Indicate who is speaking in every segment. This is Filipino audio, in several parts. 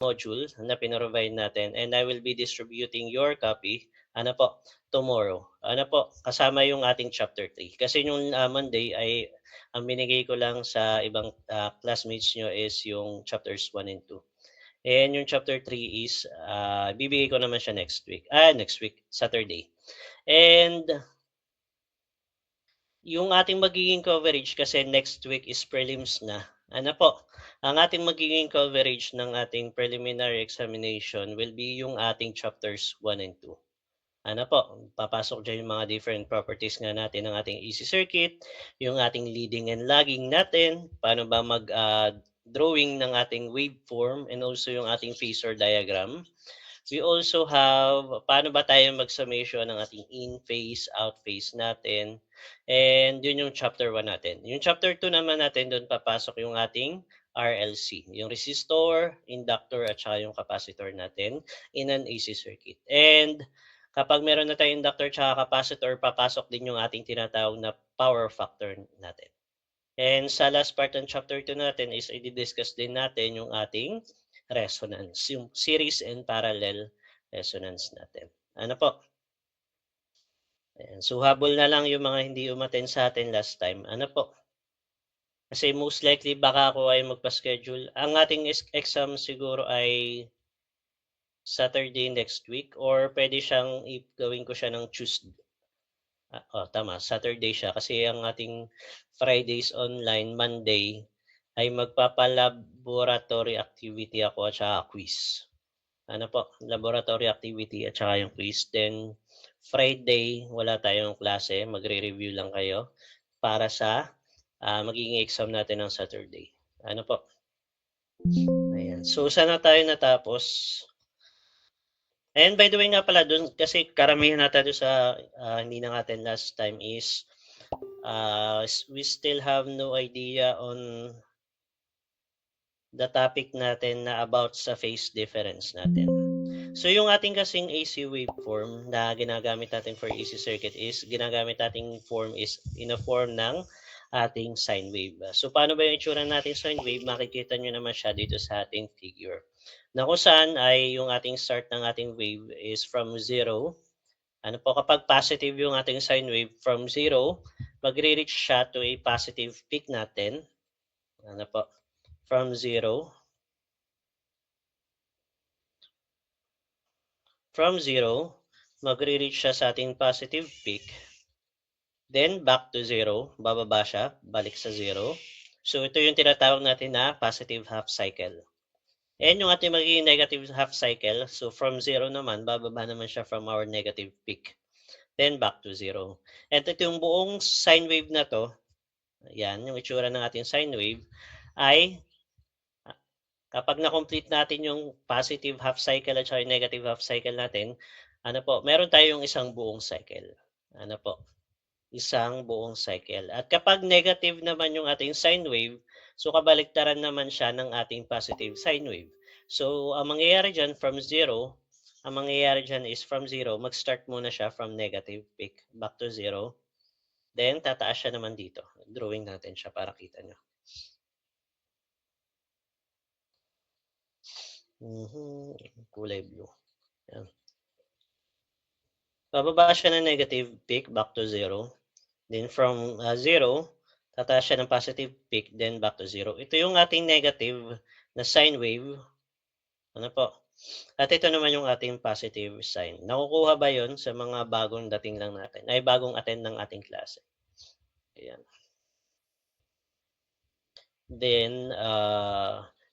Speaker 1: module na pinrovide natin, and I will be distributing your copy tomorrow. Kasama yung ating chapter 3. Kasi yung Monday ay ang binigay ko lang sa ibang classmates nyo is yung chapters 1 and 2. And yung chapter 3 is bibigay ko naman siya next week, Saturday. And yung ating magiging coverage kasi next week is prelims na. Ang ating magiging coverage ng ating preliminary examination will be yung ating chapters 1 and 2. Papasok dyan yung mga different properties nga natin ng ating AC circuit, yung ating leading and lagging natin, paano ba mag-drawing ng ating waveform, and also yung ating phasor diagram. We also have paano ba tayo mag-summation ng ating in-phase, out-phase natin. And yun yung chapter 1 natin. Yung chapter 2 naman natin, doon papasok yung ating RLC, yung resistor, inductor, at saka yung capacitor natin in an AC circuit. And kapag meron na tayong inductor at capacitor, papasok din yung ating tinatawag na power factor natin. And sa last part ng chapter 2 natin is i-discuss din natin yung ating resonance, yung series and parallel resonance natin. Ayan. So habol na lang yung mga hindi umattend sa atin last time. Kasi most likely baka ako ay magpa-schedule. Ang ating exam siguro ay Saturday next week, or pwede siyang gawin ko siya ng Tuesday. Tama, Saturday siya kasi ang ating Fridays online, Monday ay magpapa-laboratory activity ako at saka quiz. Laboratory activity at saka yung quiz. Then Friday wala tayong klase, magre-review lang kayo para sa magiging exam natin ng Saturday. Ayan. So sana tayo natapos. And by the way nga pala, dun kasi karamihan natin doon sa hindi na natin last time is we still have no idea on the topic natin na about sa phase difference natin. So yung ating kasing AC waveform na ginagamit natin for AC circuit is ginagamit nating form is in a form ng ating sine wave. So paano ba yung itsura natin sine wave? Makikita nyo naman siya dito sa ating figure. Na kung saan ay yung ating start ng ating wave is from 0. Kapag positive yung ating sine wave, from 0, magre-reach siya to a positive peak natin. From 0. From 0, magre-reach siya sa ating positive peak. Then, back to 0. Bababa siya, balik sa 0. So, ito yung tinatawag natin na positive half cycle. And yung ating magiging negative half cycle, so from 0 naman, bababa naman siya from our negative peak. Then, back to 0. And ito yung buong sine wave na to, yan, yung itsura ng ating sine wave, ay kapag na-complete natin yung positive half cycle at saka yung negative half cycle natin, meron tayong isang buong cycle. Isang buong cycle. At kapag negative naman yung ating sine wave, so kabaliktaran naman siya ng ating positive sine wave. So, ang mangyayari dyan is from 0, mag-start muna siya from negative peak back to 0. Then, tataas siya naman dito. Drawing natin siya para kita nyo. Kulay blue. Yan. Bababa siya ng negative peak back to 0. Then from 0, tataas siya ng positive peak, then back to 0. Ito yung ating negative na sine wave. At ito naman yung ating positive sine. Nakukuha ba yon sa mga bagong dating lang natin? Ay, bagong attend ng ating klase. Ayan. Then,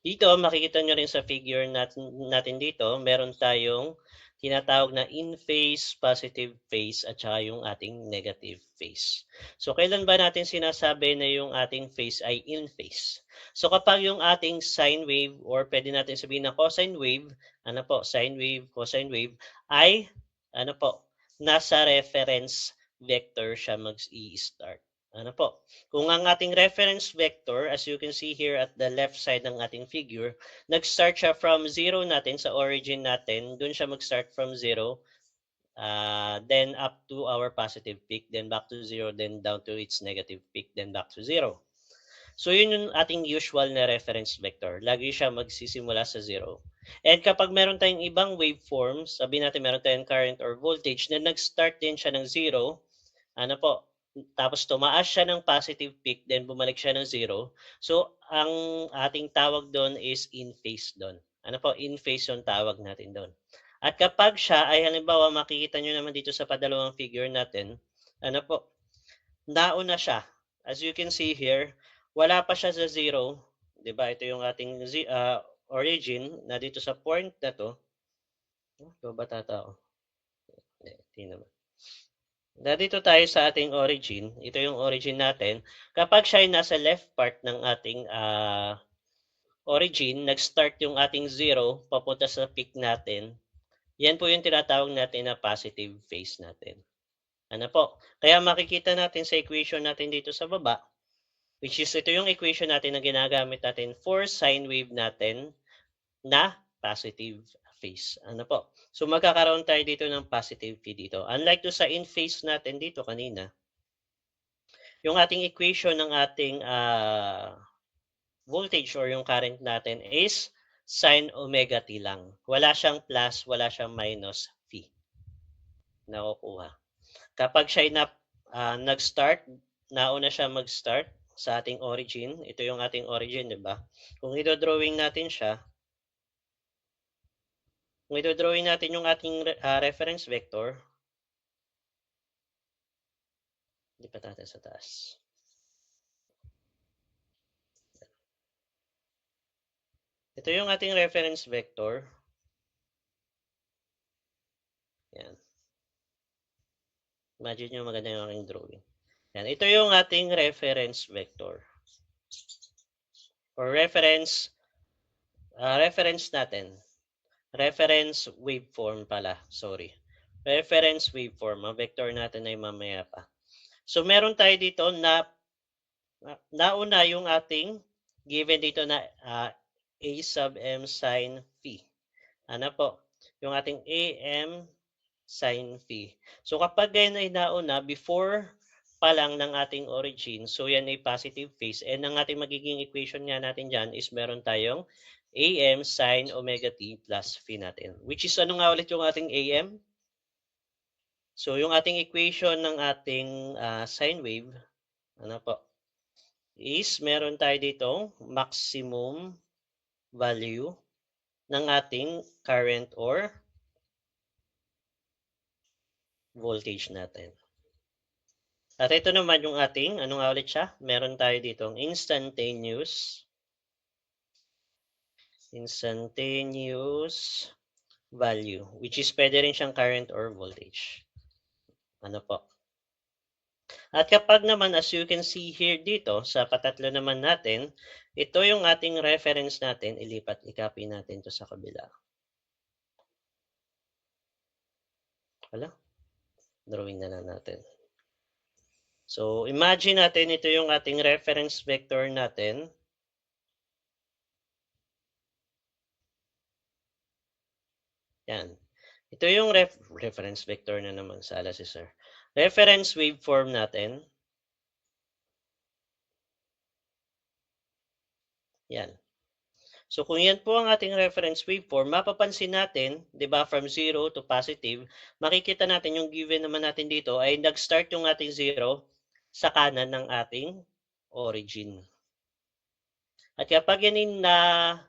Speaker 1: dito, makikita nyo rin sa figure natin dito, meron tayong tinatawag na in-phase, positive phase, at saka yung ating negative phase. So, kailan ba natin sinasabi na yung ating phase ay in-phase? So, kapag yung ating sine wave, or pwede natin sabihin na cosine wave, sine wave, cosine wave, ay, nasa reference vector siya mag-i-start. Kung ang ating reference vector, as you can see here at the left side ng ating figure, nag-start siya from 0 natin sa origin natin, dun siya mag-start from 0, then up to our positive peak, then back to 0, then down to its negative peak, then back to 0. So yun yung ating usual na reference vector. Lagi siya magsisimula sa 0. And kapag meron tayong ibang waveforms, sabihin natin meron tayong current or voltage na nag-start din siya ng 0, ano po, tapos tumaas siya ng positive peak, then bumalik siya ng 0. So, ang ating tawag do'n is in phase do'n. Ano po, in phase yung tawag natin do'n. At kapag siya ay halimbawa makikita niyo naman dito sa padalawang figure natin, ano po, nauna siya. As you can see here, wala pa siya sa 0, 'di ba? Ito yung ating origin na dito sa point na 'to. Ikaw ba tatao? Hindi naman. Nandito tayo sa ating origin, ito yung origin natin. Kapag siya ay nasa left part ng ating origin, nag-start yung ating 0 papunta sa peak natin, yan po yung tinatawag natin na positive phase natin. Ano po? Kaya makikita natin sa equation natin dito sa baba, which is ito yung equation natin na ginagamit natin for sine wave natin na positive phase. Ano po? So magkakaroon tayo dito ng positive P dito. Unlike do sa in phase natin dito kanina, yung ating equation ng ating voltage or yung current natin is sine omega t lang. Wala siyang plus, wala siyang minus P nakukuha. Kapag siya nag-start, nauna siya mag-start sa ating origin. Ito yung ating origin, di ba? Kung ito-drawing natin siya, kung ito-drawing natin yung ating reference vector, lipat natin sa taas. Ito yung ating reference vector. Yan. Imagine nyo maganda yung aking drawing. Yan. Ito yung ating reference vector. Or reference natin. Reference waveform pala. Sorry. Reference waveform. Ang vector natin ay mamaya pa. So, meron tayo dito na nauna yung ating given dito na A sub M sin phi. Ano po? Yung ating AM sin phi. So, kapag yan ay nauna, before pa lang ng ating origin, so yan ay positive phase. And ang ating magiging equation nga natin dyan is meron tayong AM sin omega t plus phi natin. Which is ano nga ulit yung ating AM? So, yung ating equation ng ating sine wave, ano po, is meron tayo dito maximum value ng ating current or voltage natin. At ito naman yung ating, ano nga ulit siya? Meron tayo dito instantaneous value, which is pwede rin siyang current or voltage. Ano po? At kapag naman, as you can see here dito, sa patatlo naman natin, ito yung ating reference natin, i-copy natin to sa kabila. Wala? Drawing na lang natin. So, imagine natin, ito yung ating reference vector natin. Yan. Ito yung reference vector na naman, sala si sir. Reference waveform natin. Yan. So, kung yan po ang ating reference waveform, mapapansin natin, di ba, from 0 to positive, makikita natin yung given naman natin dito ay nag-start yung ating 0 sa kanan ng ating origin. At kapag yan na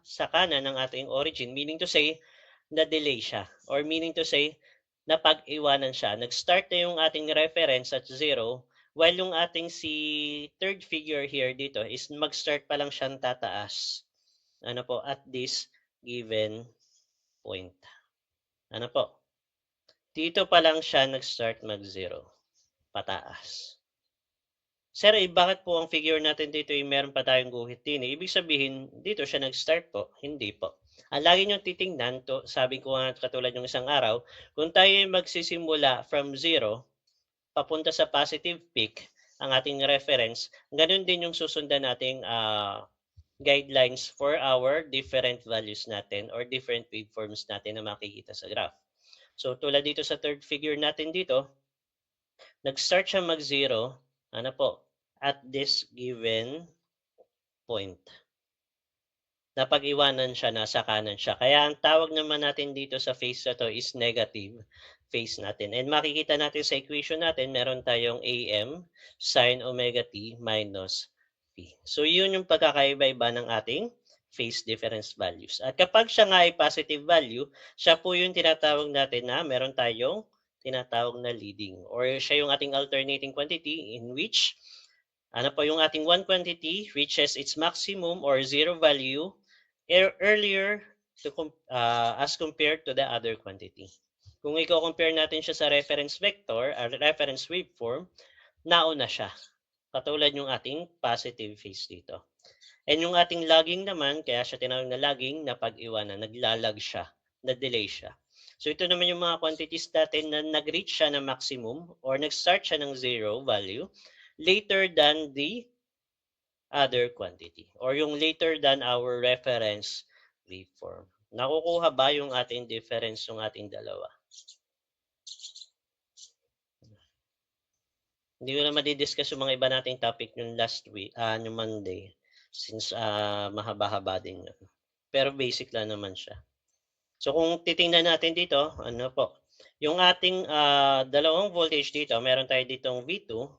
Speaker 1: sa kanan ng ating origin, meaning to say, na-delay siya. Or meaning to say, napag-iwanan siya. Nag-start na yung ating reference at 0, while yung ating si third figure here dito is mag-start pa lang siyang tataas. Ano po, at this given point. Ano po? Dito pa lang siya nag-start mag-0. Pataas. Sir, bakit po ang figure natin dito ay meron pa tayong guhit din? Ibig sabihin, dito siya nag-start po. Hindi po. Ang lagi nyo titingnan, to, sabi ko nga katulad yung isang araw, kung tayo ay magsisimula from 0, papunta sa positive peak, ang ating reference, ganun din yung susundan nating guidelines for our different values natin or different waveforms natin na makikita sa graph. So tulad dito sa third figure natin dito, nag-start siya mag-0, ano po, at this given point. napag-iwanan siya, nasa kanan siya. Kaya ang tawag naman natin dito sa phase na 'to is negative phase natin and makikita natin sa equation natin meron tayong AM sin omega t minus P. So yun yung pagkakaiba-iba ng ating phase difference values. At kapag siya nga ay positive value, siya po yung tinatawag natin na meron tayong tinatawag na leading or siya yung ating alternating quantity in which ano po yung ating one quantity reaches its maximum or zero value earlier as compared to the other quantity. Kung i-compare natin siya sa reference vector, reference waveform, nauna siya. Katulad yung ating positive phase dito. And yung ating lagging naman, kaya siya tinawag na lagging, napag-iwanan, naglalag siya, na-delay siya. So ito naman yung mga quantities natin na nag-reach siya ng maximum or nag-start siya ng zero value later than the other quantity or yung later than our reference waveform. Nakukuha ba yung ating difference ng ating dalawa? Hindi ko na madi-discuss yung mga iba nating topic yung last week, yung Monday since mahaba-haba din yun. Pero basic lang naman siya. So kung titingnan natin dito, ano po, yung ating dalawang voltage dito, meron tayo ditong V2,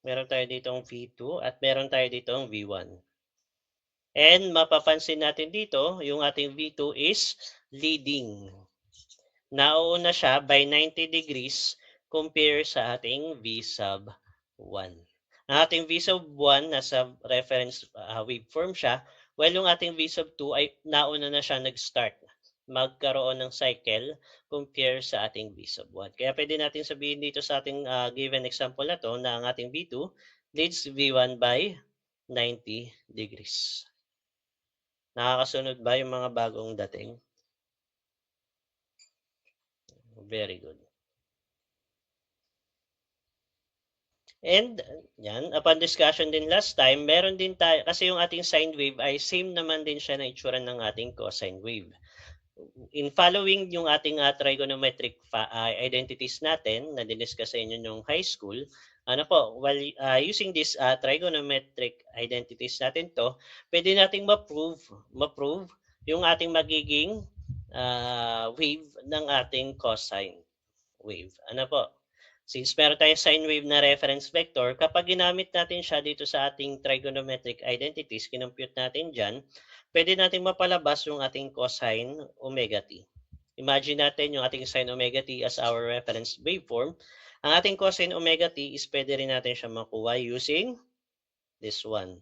Speaker 1: meron tayo ditong V2 at meron tayo ditong V1. And mapapansin natin dito, yung ating V2 is leading. Nauuna siya by 90 degrees compare sa ating V sub 1. Ang ating V sub 1 nasa reference waveform siya, while yung ating V sub 2 ay nauna na siya nag-start magkaroon ng cycle compare sa ating V sub 1. Kaya pwede natin sabihin dito sa ating given example na to na ang ating V2 leads V1 by 90 degrees. Nakakasunod ba yung mga bagong dating? Very good. And yan, upon discussion din last time, meron din tayo, kasi yung ating sine wave ay same naman din siya na itsura ng ating cosine wave. In following yung ating trigonometric identities natin na diniscuss sa inyo yung high school, ano po, while using this trigonometric identities natin to, pwede nating ma-prove yung ating magiging wave ng ating cosine wave. Ano po? Since meron tayong sine wave na reference vector, kapag ginamit natin siya dito sa ating trigonometric identities, kinompute natin dyan, pwede natin mapalabas yung ating cosine omega t. Imagine natin yung ating sine omega t as our reference waveform. Ang ating cosine omega t is pwede rin natin siya makuha using this one.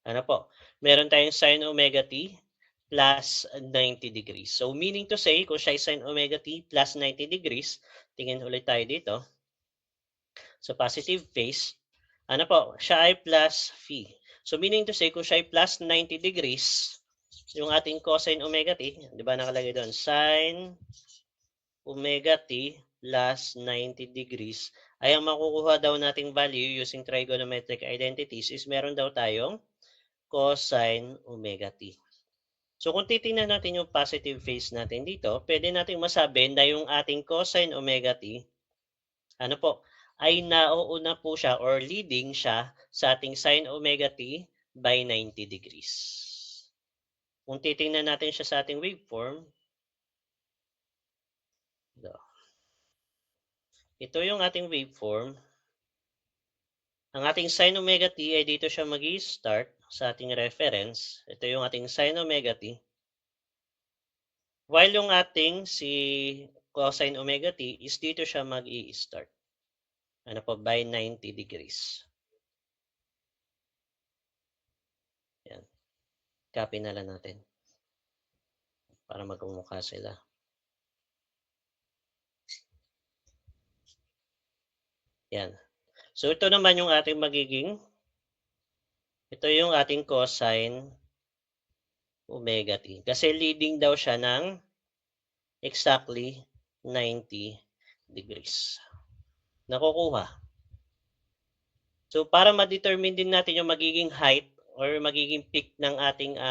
Speaker 1: Ano po? Meron tayong sine omega t plus 90 degrees. So meaning to say, kung siya ay sine omega t plus 90 degrees, tingin ulit tayo dito. So positive phase, ano po, siya ay plus phi. So meaning to say, kung siya ay plus 90 degrees, yung ating cosine omega t, di ba nakalagay doon, sine omega t plus 90 degrees, ay ang makukuha daw nating value using trigonometric identities is meron daw tayong cosine omega t. So kung titingnan natin yung positive phase natin dito, pwede nating masabi na yung ating cosine omega t, ano po, ay nauuna po siya or leading siya sa ating sine omega t by 90 degrees. Kung titingnan natin siya sa ating waveform, ito yung ating waveform. Ang ating sine omega t ay dito siya mag-i-start sa ating reference. Ito yung ating sine omega t. While yung ating si cosine omega t is dito siya mag-i-start. Ano po, by 90 degrees. Yan. Copy na lang natin para magmumukha sila. Yan. So ito naman yung ating magiging, ito yung ating cosine omega t. Kasi leading daw siya ng exactly 90 degrees. Nakukuha. So para ma-determine din natin yung magiging height or magiging peak ng ating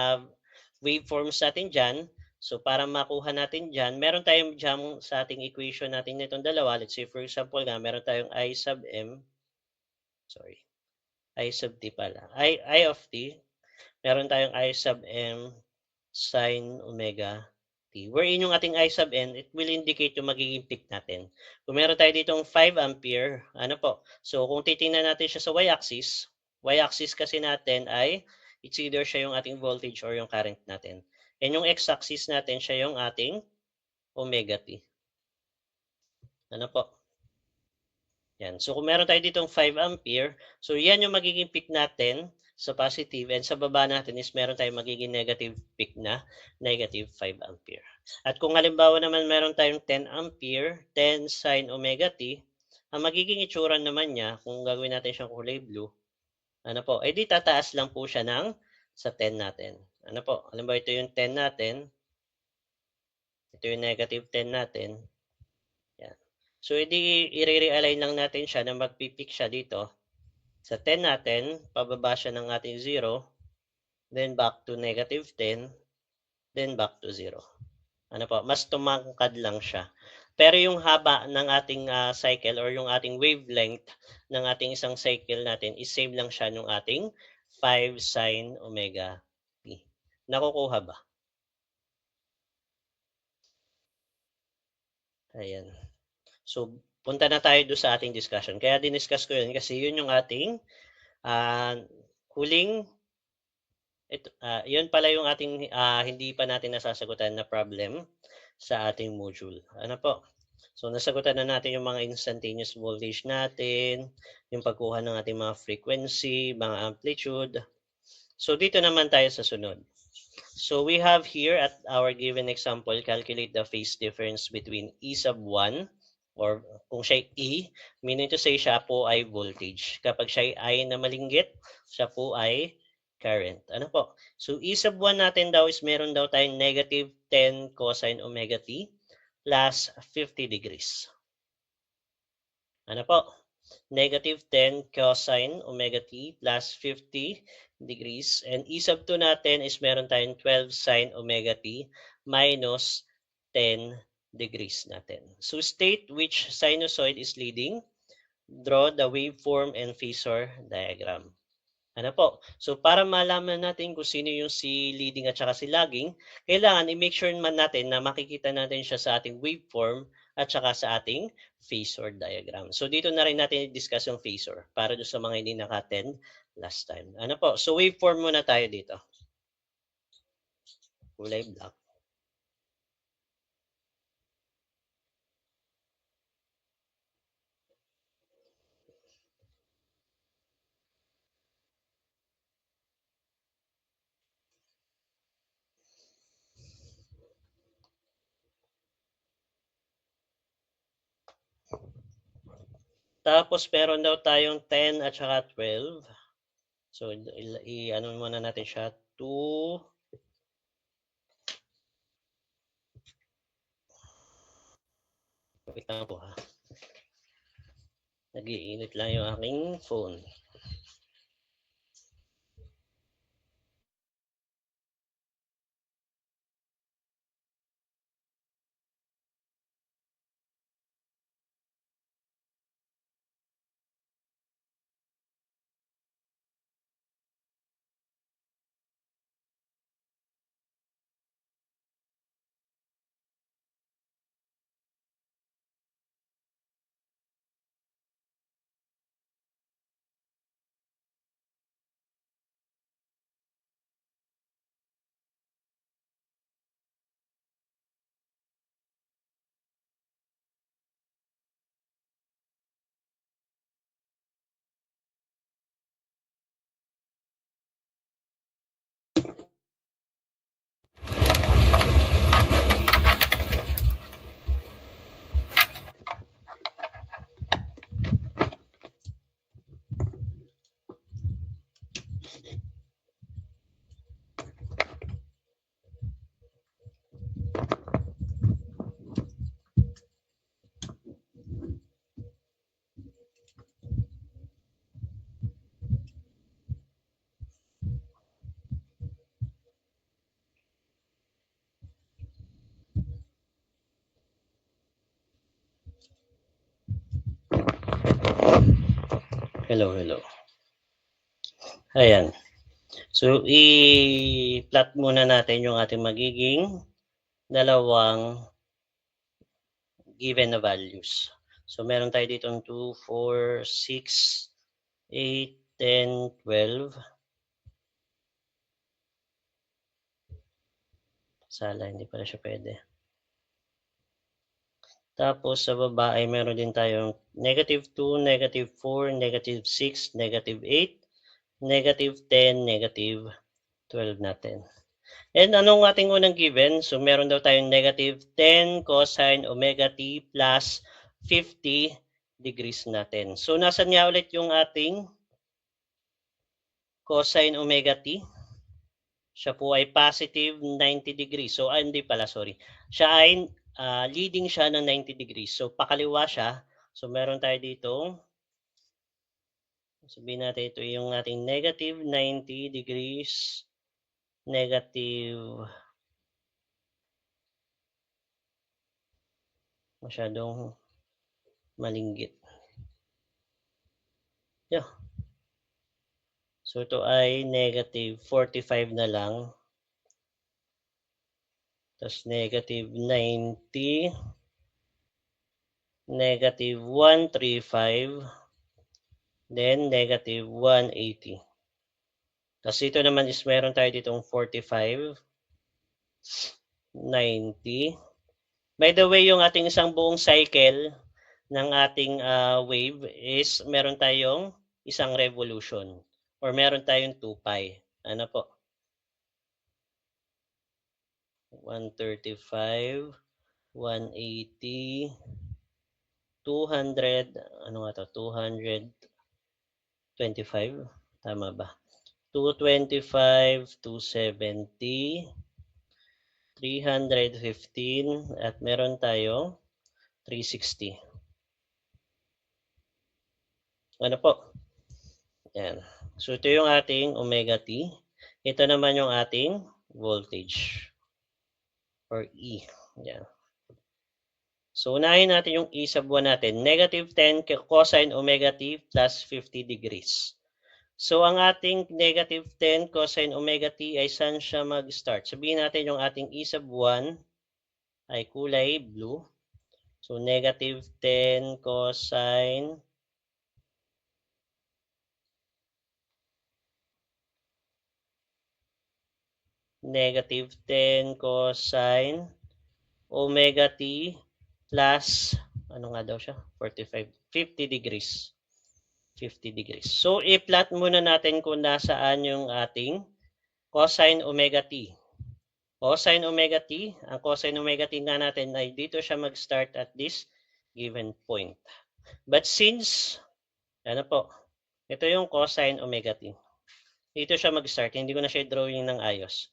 Speaker 1: waveforms natin dyan, so para makuha natin dyan, meron tayong dyan sa ating equation natin nitong dalawa. Let's say for example nga, meron tayong I sub m, I sub t pala, I of t, meron tayong I sub m sin omega t. Wherein yung ating I sub n, it will indicate yung magiging peak natin. Kung meron tayo ditong 5 ampere, ano po? So kung titingnan natin siya sa y-axis kasi natin ay it's either siya yung ating voltage or yung current natin. And yung x-axis natin siya yung ating omega t. Ano po? Yan. So kung meron tayo ditong 5 ampere, so yan yung magiging peak natin sa positive, and sa baba natin is meron tayong magiging negative peak na negative 5 ampere. At kung halimbawa naman meron tayong 10 ampere, 10 sin omega t, ang magiging itsura naman niya, kung gagawin natin siyang kulay blue, ano po, di tataas lang po siya ng sa 10 natin. Ano po, halimbawa ito yung 10 natin, ito yung negative 10 natin, yan. So, i-realign lang natin siya na magpipik siya dito. Sa 10 natin, pababa siya ng ating 0, then back to negative 10, then back to 0. Ano po, mas tumangkad lang siya. Pero yung haba ng ating cycle or yung ating wavelength ng ating isang cycle natin is same lang siya nung ating 5 sin omega t. Nakukuha ba? Ayan. So, punta na tayo doon sa ating discussion. Kaya diniscuss ko yun kasi yun yung ating huling, yun pala yung ating hindi pa natin nasasagutan na problem sa ating module. Ano po? So, nasagutan na natin yung mga instantaneous voltage natin, yung pagkuha ng ating mga frequency, mga amplitude. So, dito naman tayo sa sunod. So, we have here at our given example, calculate the phase difference between E sub 1 or kung siya E, meaning to say siya po ay voltage. Kapag siya ay na malinggit, siya po ay current. Ano po? So, E sub 1 natin daw is meron daw tayong negative 10 cosine omega t plus 50 degrees. Ano po? Negative 10 cosine omega t plus 50 degrees. And E sub 2 natin is meron tayong 12 sine omega t minus 10 degrees natin. So state which sinusoid is leading. Draw the waveform and phasor diagram. Ano po? So para malaman natin kung sino yung si leading at saka si lagging, kailangan i-make sure man natin na makikita natin siya sa ating waveform at saka sa ating phasor diagram. So dito na rin natin i-discuss yung phasor para doon sa mga hindi naka-attend last time. Ano po? So waveform muna tayo dito. Kulay black. Tapos meron daw tayong 10 at saka 12. So i-ano muna natin siya 2. Wait lang po ha. Nag-iinit lang yung aking phone. Hello. Ayan. So, i-plot muna natin yung ating magiging dalawang given na values. So, meron tayo dito 2, 4, 6, 8, 10, 12. Sala, hindi pala siya pwede. Tapos sa baba ay meron din tayong negative 2, negative 4, negative 6, negative 8, negative 10, negative 12 natin. And anong ating unang given? So meron daw tayong negative 10 cosine omega t plus 50 degrees natin. So nasan nga ulit yung ating cosine omega t? Siya po ay positive 90 degrees. So hindi pala, sorry. Siya ay leading siya ng 90 degrees. So pakaliwa siya. So meron tayo dito, sabihin natin ito yung ating negative 90 degrees, negative, masyadong malinggit. Yeah. So ito ay negative 45 na lang. Tapos negative 90, negative 135, then negative 180. Tapos ito naman is meron tayo ditong 45, 90. By the way, yung ating isang buong cycle ng ating wave is meron tayong isang revolution or meron tayong 2 pi. Ano po? 135, 180, 200, ano nga to? 225, tama ba? 225, 270, 315, at meron tayo 360. Ano po? Yan. So ito yung ating omega t. Ito naman yung ating voltage or E. Yan. So unahin natin yung E sub 1 natin. Negative 10 cosine omega t plus 50 degrees. So ang ating negative 10 cosine omega t ay saan siya mag-start? Sabihin natin yung ating E sub 1 ay kulay blue. So negative 10 cosine negative 10 cosine omega t plus, ano nga daw siya? 45, 50 degrees. 50 degrees. So, i-plot muna natin kung nasaan yung ating cosine omega t. Cosine omega t, ang cosine omega t nga natin ay dito siya mag-start at this given point. But since, ano po, ito yung cosine omega t. Dito siya mag-start, hindi ko na siya drawing ng ayos.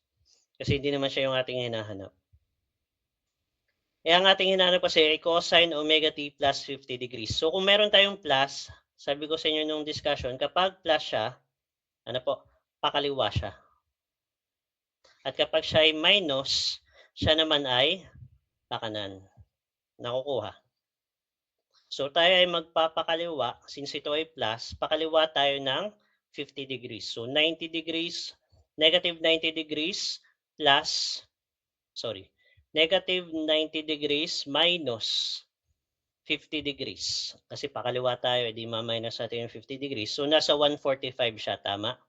Speaker 1: Kasi hindi naman siya yung ating hinahanap. Ang ating hinahanap kasi ay cosine omega t plus 50 degrees. So kung meron tayong plus, sabi ko sa inyo nung discussion, kapag plus siya, ano po, pakaliwa siya. At kapag siya ay minus, siya naman ay pakanan. Nakukuha. So tayo ay magpapakaliwa, since ito ay plus, pakaliwa tayo ng 50 degrees. So 90 degrees, negative 90 degrees plus, negative 90 degrees minus 50 degrees. Kasi pakaliwa tayo, di ma-minus natin yung 50 degrees. So nasa 145 siya, tama?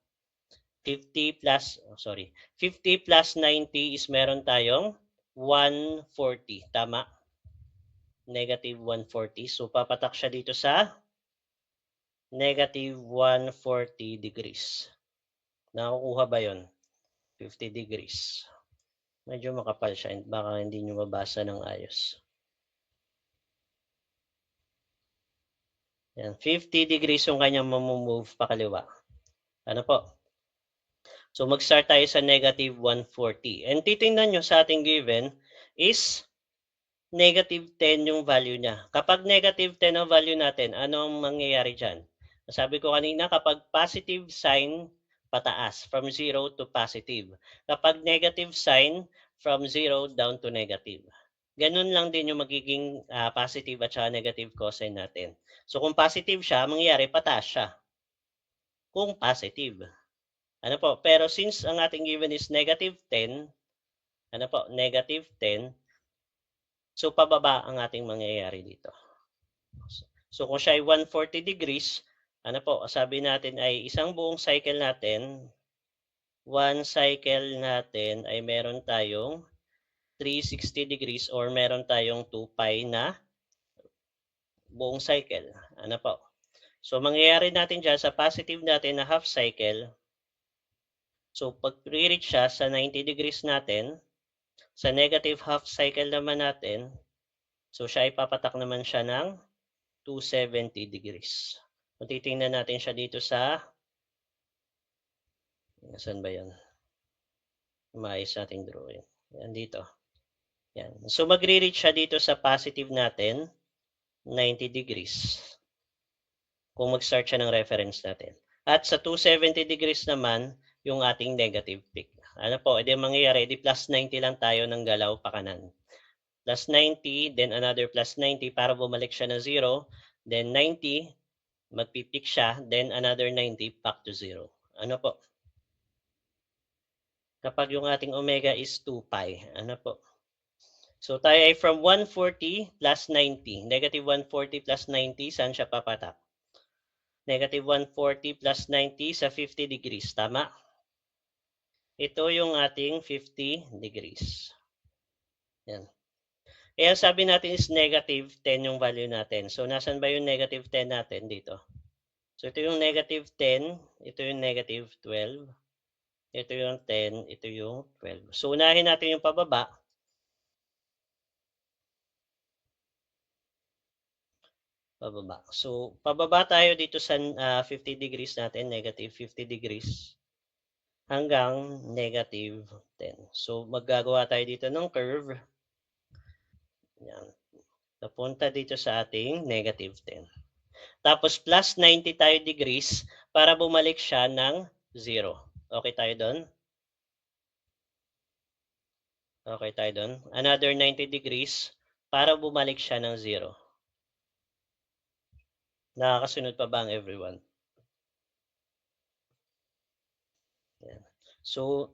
Speaker 1: 50 plus 90 is meron tayong 140, tama? Negative 140. So papatak siya dito sa negative 140 degrees. Nakukuha ba yon? 50 degrees. Medyo makapal siya. Baka hindi nyo mabasa ng ayos. Yan, 50 degrees yung kanyang mamumove pakaliwa. Ano po? So mag-start tayo sa negative 140. And titingnan nyo sa ating given is negative 10 yung value niya. Kapag negative 10 ang value natin, ano ang mangyayari dyan? Sabi ko kanina, kapag positive sign, pataas, from 0 to positive. Kapag negative sign, from 0 down to negative. Ganun lang din yung magiging positive at saka negative cosine natin. So kung positive siya, mangyayari pataas siya. Kung positive. Ano po, pero since ang ating given is -10, ano po, -10, so pababa ang ating mangyayari dito. So kung siya ay 140 degrees, ano po, sabi natin ay isang buong cycle natin, one cycle natin ay meron tayong 360 degrees or meron tayong 2 pi na buong cycle. Ano po? So mangyayari natin diyan sa positive natin na half cycle, so pag reach siya sa 90 degrees natin, sa negative half cycle naman natin, so siya ay papatak naman siya ng 270 degrees. Kung titingnan natin siya dito sa, saan ba yan? Maayos nating drawing. Yan dito. Yan. So magre-reach siya dito sa positive natin, 90 degrees. Kung mag-start siya ng reference natin. At sa 270 degrees naman, yung ating negative peak. Ano po, edi mangyayari, edi plus 90 lang tayo ng galaw pa kanan. Plus 90, then another plus 90 para bumalik siya na 0. Then 90, magpipik siya, then another 90 back to 0. Ano po? Kapag yung ating omega is 2 pi. Ano po? So tayo ay from 140 plus 90. Negative 140 plus 90, saan siya papatak? Negative 140 plus 90 sa 50 degrees. Tama? Ito yung ating 50 degrees. Yan. Kaya sabi natin is negative 10 yung value natin. So, nasan ba yung negative 10 natin dito? So, ito yung negative 10. Ito yung negative 12. Ito yung 10. Ito yung 12. So, unahin natin yung pababa. Pababa. So, pababa tayo dito sa 50 degrees natin. Negative 50 degrees. Hanggang negative 10. So, maggagawa tayo dito ng curve. Yan. Napunta dito sa ating negative 10. Tapos plus 90 tayo degrees para bumalik siya ng 0. Okay tayo doon? Okay tayo doon? Another 90 degrees para bumalik siya ng 0. Nakakasunod pa ba ang everyone? Yan. So,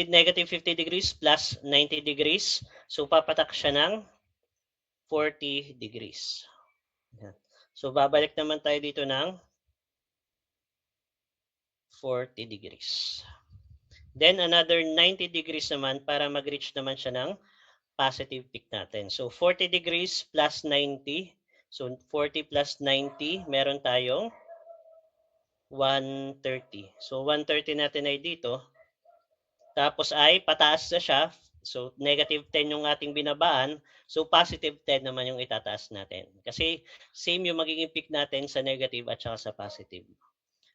Speaker 1: negative 50 degrees plus 90 degrees. So, papatak siya ng 40 degrees. Yan. So, babalik naman tayo dito ng 40 degrees. Then, another 90 degrees naman para mag-reach naman siya ng positive peak natin. So, 40 degrees plus 90. So, 40 plus 90, meron tayong 130. So, 130 natin ay dito. Tapos ay pataas na siya. So, negative 10 yung ating binabaan. So, positive 10 naman yung itataas natin. Kasi, same yung magiging peak natin sa negative at saka sa positive.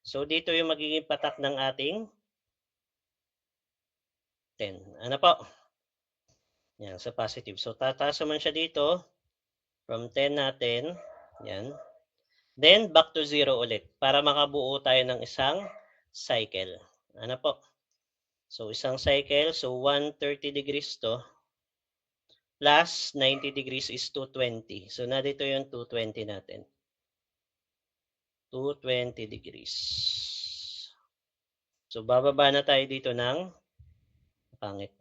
Speaker 1: So, dito yung magiging patak ng ating 10. Ano po? Yan, sa positive. So, tataas naman siya dito. From 10 natin. Yan. Then, back to 0 ulit para makabuo tayo ng isang cycle. Ano po? So, isang cycle. So, 130 degrees to. Plus 90 degrees is 220. So, nandito yung 220 natin. 220 degrees. So, bababa na tayo dito ng pangit.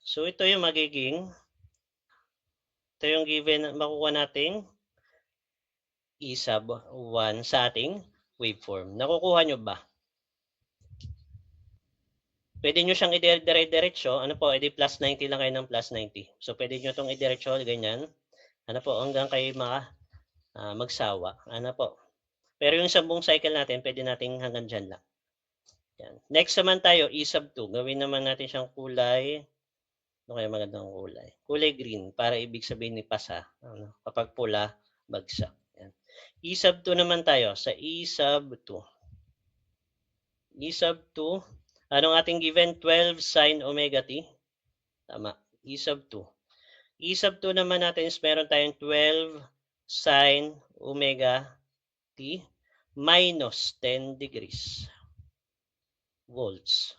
Speaker 1: So, ito yung magiging, ito yung given, makukuha nating E sub 1 sa ating waveform. Nakukuha nyo ba? Pwede nyo siyang i-dire-diretso. Ano po, edi plus 90 lang kayo ng plus 90. So, pwede nyo itong i-diretso, ganyan. Ano po, hanggang kayo magsawa. Ano po. Pero yung 10 cycle natin, pwede nating hanggang dyan lang. Yan. Next naman tayo, E sub 2. Gawin naman natin siyang kulay. Ano kaya magandang kulay? Kulay green, para ibig sabihin ni pasa. Ano, kapag pula, bagsak. Yan. E sub 2 naman tayo. Sa E sub 2. E sub 2, anong ating given? 12 sin omega t. Tama. E sub 2. E sub 2 naman natin is meron tayong 12 sin omega t minus 10 degrees volts.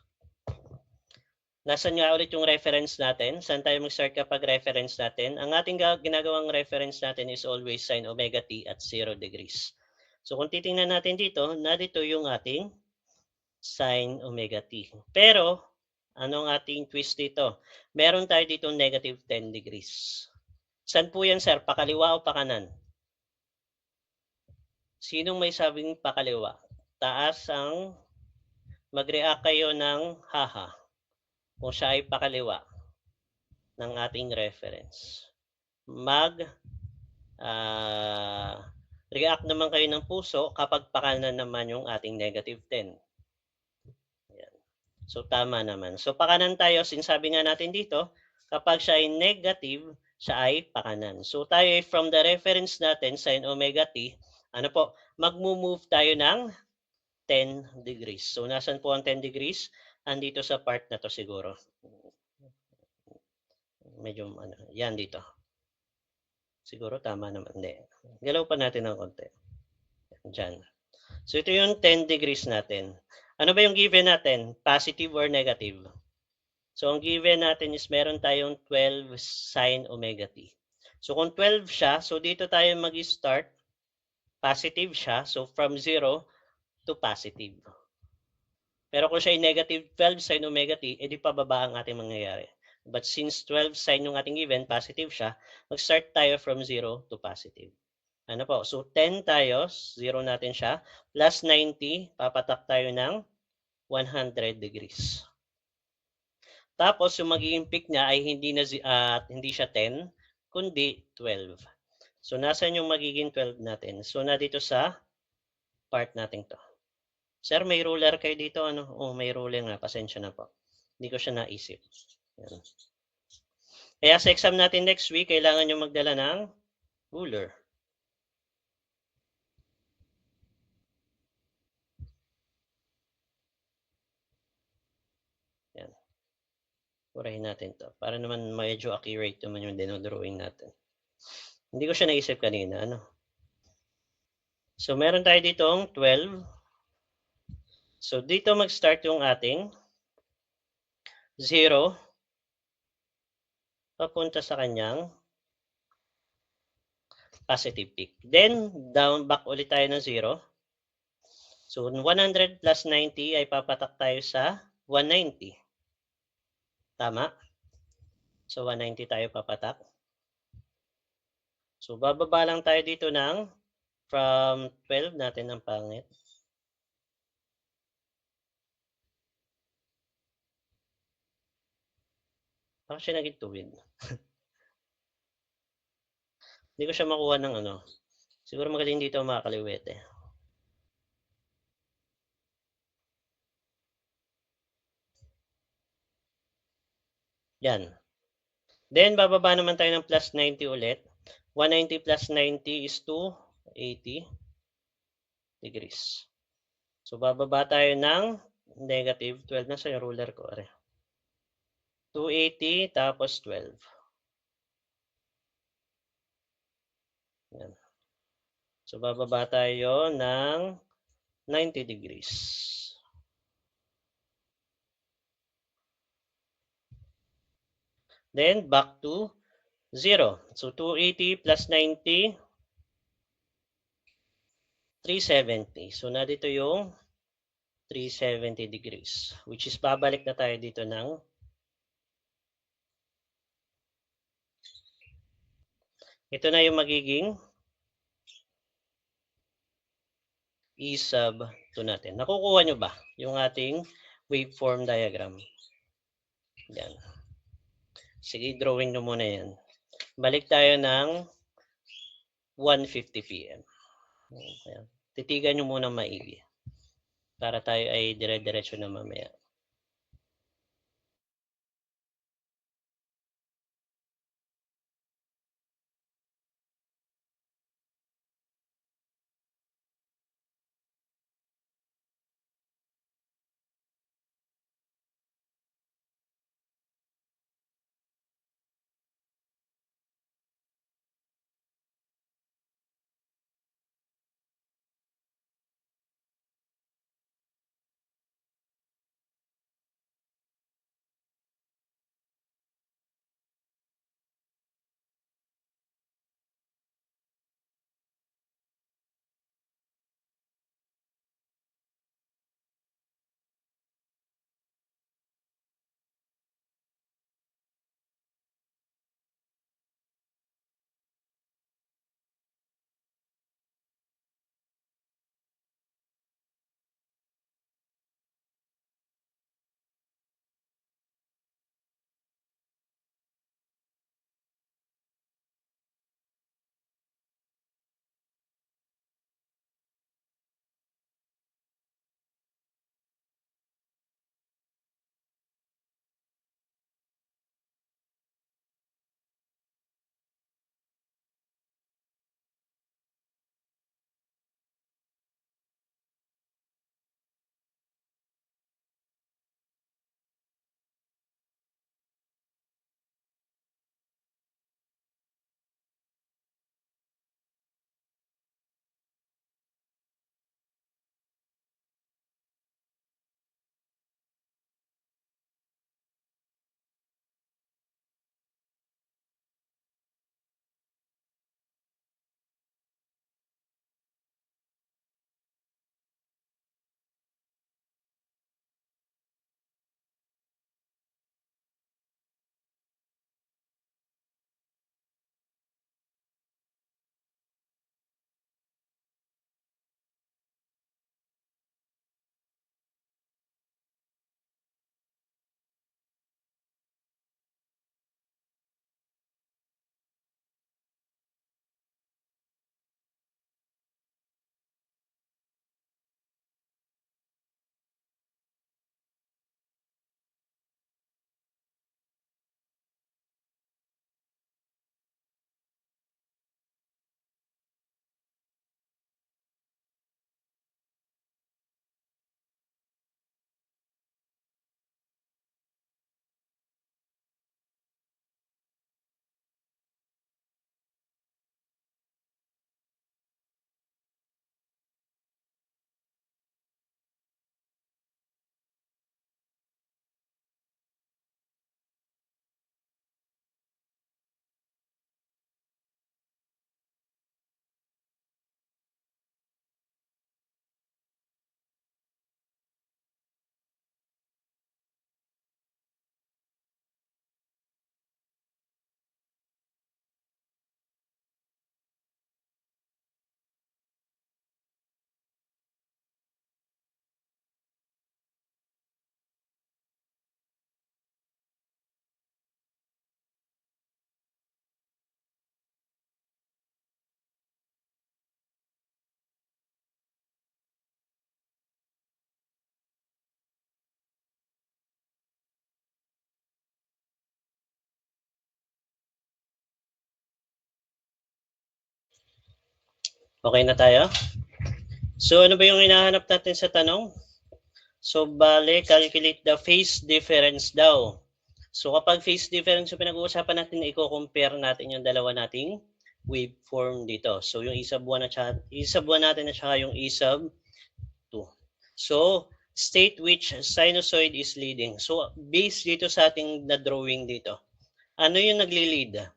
Speaker 1: Nasaan nga ulit yung reference natin? Saan tayo mag-start kapag reference natin? Ang ating ginagawang reference natin is always sin omega t at 0 degrees. So kung titingnan natin dito, narito yung ating sin omega t. Pero, anong ating twist dito? Meron tayo dito negative 10 degrees. Saan po yan, sir? Pakaliwa o pakanan? Sinong may sabing pakaliwa? Taas ang mag-react kayo ng haha kung siya ay pakaliwa ng ating reference. React naman kayo ng puso kapag pakanan naman yung ating negative 10. Ayan. So, tama naman. So, pakanan tayo. Sinasabi nga natin dito, kapag siya ay negative, siya ay pakanan. So, tayo ay from the reference natin, sin omega t, ano po, mag-move tayo ng 10 degrees. So, nasan po ang 10 degrees? Andito sa part na to siguro. Medyo, yan dito. Siguro tama naman. Hindi. Galaw pa natin ng konti. Diyan. So, ito yung 10 degrees natin. Ano ba yung given natin? Positive or negative? So, ang given natin is meron tayong 12 sin omega t. So, kung 12 siya, so dito tayo mag-start. Positive siya. So, from 0 to positive. Pero kung siya ay negative 12 sin omega t, edi pababa ang ating mangyayari. But since 12 sin yung ating given, positive siya, mag-start tayo from 0 to positive. Ano po? So, 10 tayo, 0 natin siya, plus 90, papatak tayo ng 100 degrees. Tapos, yung magiging peak niya ay hindi siya 10, kundi 12. So, nasaan yung magiging 12 natin? So, na dito sa part natin to. Sir, may ruler kayo dito, ano? Oh, may ruler nga, pasensya na po. Hindi ko siya naisip. Yan. Kaya sa exam natin next week, kailangan nyo magdala ng ruler. Yan. Purahin natin to. Para naman medyo accurate naman yung dinodrawing natin. Hindi ko siya naisip kanina, ano? So, meron tayo ditong 12. So, dito mag-start yung ating 0 papunta sa kanyang positive peak. Then, down back ulit tayo ng 0. So, 100 plus 90 ay papatak tayo sa 190. Tama? So, 190 tayo papatak. So, bababa lang tayo dito ng from 12 natin ang pangit. Bakit siya naging tuwid? Hindi ko siya makuha ng ano. Siguro magaling dito mga kaliwete. Yan. Then, bababa naman tayo ng plus 90 ulit. 190 plus 90 is 280 degrees. So, bababa tayo ng negative 12. Nasa yung ruler ko? 280 tapos 12. Yan. So, bababa tayo ng 90 degrees. Then, back to 0. So, 280 plus 90, 370. So, na dito yung 370 degrees. Which is, babalik na tayo dito ng ito na yung magiging E sub 2 natin. Nakukuha nyo ba yung ating waveform diagram? Yan. Sige, drawing nyo muna yan. Balik tayo ng 1:50 p.m. Ayan. Titigan nyo muna maigi para tayo ay dire-diretso na mamaya. Okay na tayo? So, ano ba yung hinahanap natin sa tanong? So, bale, calculate the phase difference daw. So, kapag phase difference yung pinag-uusapan natin, i-compare natin yung dalawa nating waveform dito. So, yung isab 1 at saka, isab 1 natin at saka yung isab 2. So, state which sinusoid is leading. So, based dito sa ating na-drawing dito, ano yung nagli-lead?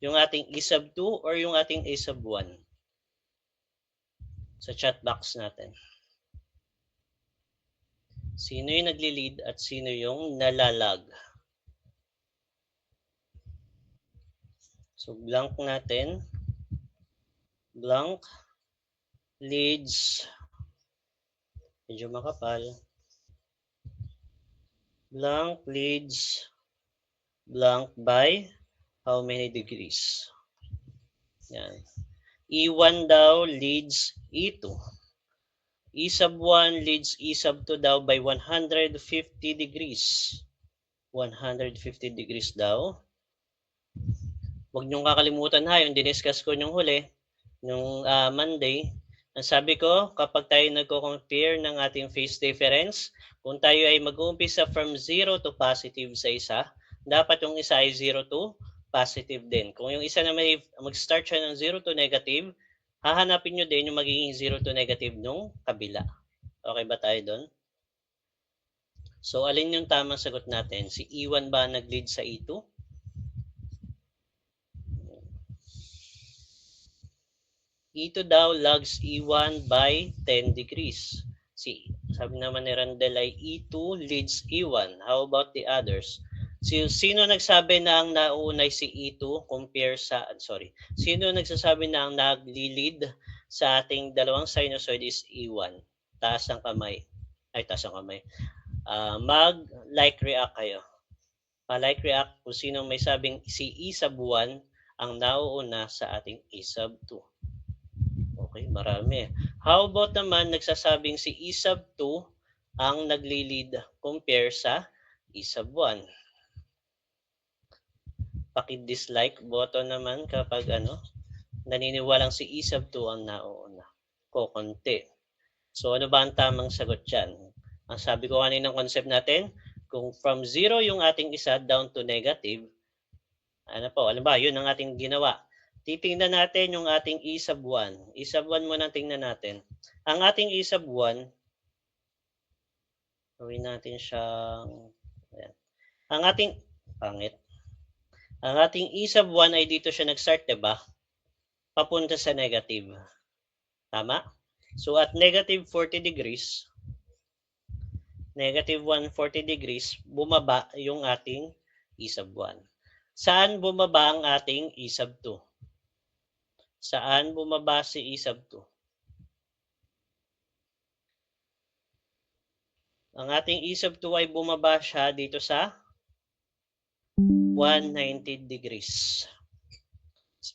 Speaker 1: Yung ating isab 2 or yung ating isab 1? Sa chat box natin. Sino yung nagli-lead at sino yung nalalag? So, blank natin. Blank leads, medyo makapal. Blank leads blank by how many degrees? Yan. E1 daw leads E2. E sub 1 leads E sub 2 daw by 150 degrees. 150 degrees daw. Huwag niyong kakalimutan ha, yung diniscuss ko yung huli, yung Monday. Ang sabi ko, kapag tayo nagko-compare ng ating phase difference, kung tayo ay mag-uumpisa from 0 to positive sa isa, dapat yung isa ay 0 to positive din. Kung yung isa na may mag-start siya ng 0 to negative, hahanapin nyo din yung magiging 0 to negative nung kabila. Okay ba tayo doon? So, alin yung tamang sagot natin? Si E1 ba nag-lead sa E2? E2 daw lags E1 by 10 degrees. Sabi naman ni Randel ay E2 leads E1. How about the others? Sino nagsabi na ang nauunay si E2 compare sa, sino nagsasabi na ang nagli-lead sa ating dalawang sinusoid is E1? Taas ang kamay. Taas ang kamay. Mag-like react kayo. Pa-like react kung sino may sabing si E sub 1 ang nauuna sa ating E sub 2. Okay, marami. How about naman nagsasabing si E sub 2 ang nagli-lead compare sa E sub 1? Paki-dislike button naman kapag naniniwalang si E sub 2 ang nauuna. Kokonti. So ano ba ang tamang sagot dyan? Ang sabi ko kanina ng concept natin, kung from 0 yung ating isa down to negative, alam ba, yun ang ating ginawa. Titingnan natin yung ating E sub 1. E sub 1 muna tingnan natin. Ang ating E sub 1, gawin natin siyang, ayan. Ang ating, pangit. Ang ating E sub 1 ay dito siya nag-start, diba? Papunta sa negative. Tama? So at negative 40 degrees, negative 140 degrees, bumaba yung ating E sub 1. Saan bumaba ang ating E sub 2? Saan bumaba si E sub 2? Ang ating E sub 2 ay bumaba siya dito sa 190 degrees.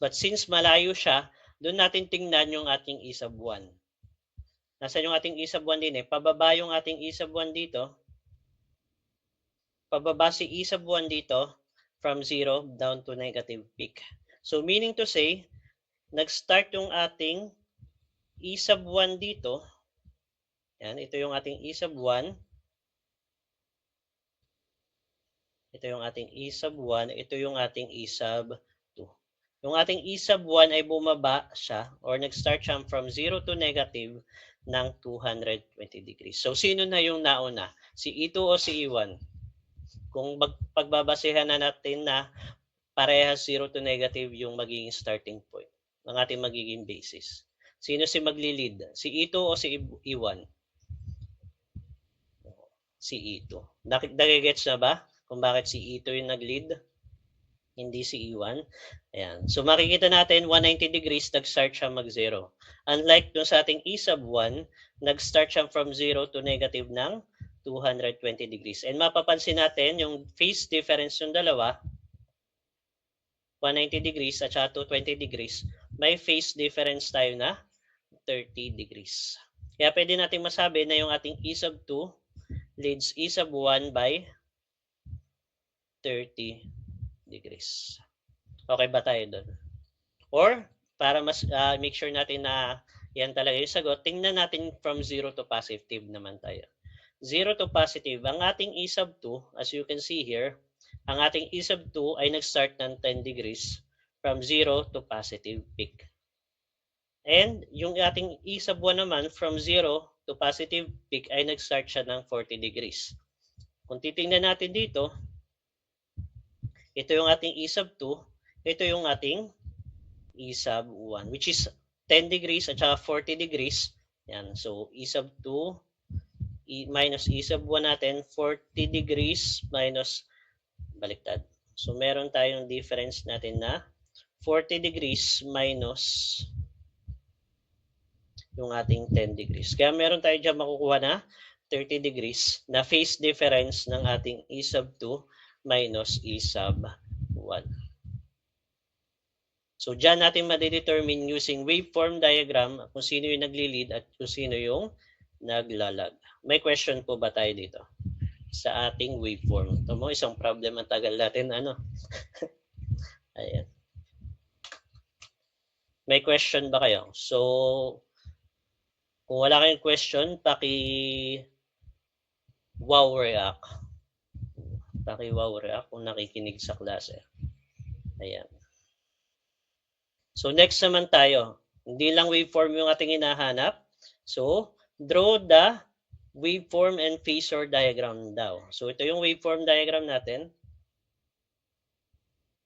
Speaker 1: But since malayo siya, doon natin tingnan yung ating E sub 1. Nasaan yung ating E sub 1 din eh? Pababa yung ating E sub 1 dito. Pababa si E sub 1 dito from 0 down to negative peak. So meaning to say, nag-start yung ating E sub 1 dito. Yan, ito yung ating E sub 1. Ito yung ating E sub 1. Ito yung ating E sub 2. Yung ating E sub 1 ay bumaba siya or nag-start siya from 0 to negative ng 220 degrees. So, sino na yung nauna? Si E2 o si E1? Kung pagbabasehan na natin na parehas 0 to negative yung magiging starting point ng ating magiging basis. Sino si magli-lead? Si E2 o si E1? Si E2. Nagigets na ba kung bakit si E2 yung nag-lead? Hindi si E1. Ayan. So makikita natin 190 degrees nag-start siya mag-0. Unlike dun sa ating E sub 1, nag-start siya from 0 to negative ng 220 degrees. And mapapansin natin yung phase difference yung dalawa, 190 degrees at saka 220 degrees, may phase difference tayo na 30 degrees. Kaya pwede natin masabi na yung ating E sub 2 leads E sub 1 by 30 degrees. Okay ba tayo doon? Or, para mas make sure natin na yan talaga yung sagot, tingnan natin from 0 to positive naman tayo. 0 to positive, ang ating E sub 2, as you can see here, ang ating E sub 2 ay nag-start ng 10 degrees from 0 to positive peak. And yung ating E sub 1 naman, from 0 to positive peak ay nag-start siya ng 40 degrees. Kung titingnan natin dito, ito yung ating E sub 2, ito yung ating E sub 1, which is 10 degrees at saka 40 degrees. Yan. So, E sub 2 minus E sub 1 natin, 40 degrees minus, baliktad. So, meron tayong difference natin na 40 degrees minus yung ating 10 degrees. Kaya meron tayo dyan makukuha na 30 degrees na phase difference ng ating E sub 2 minus E sub 1. So, dyan natin madidetermine using waveform diagram kung sino yung nagli-lead at kung sino yung naglalag. May question po ba tayo dito sa ating waveform? Ito mo, isang problem ang tagal natin. Ayan. May question ba kayo? So, kung wala kayong question, wow react. Wow react kung nakikinig sa klase. Ayan. So, next naman tayo. Hindi lang waveform yung ating hinahanap. So, draw the waveform and phasor diagram daw. So, ito yung waveform diagram natin.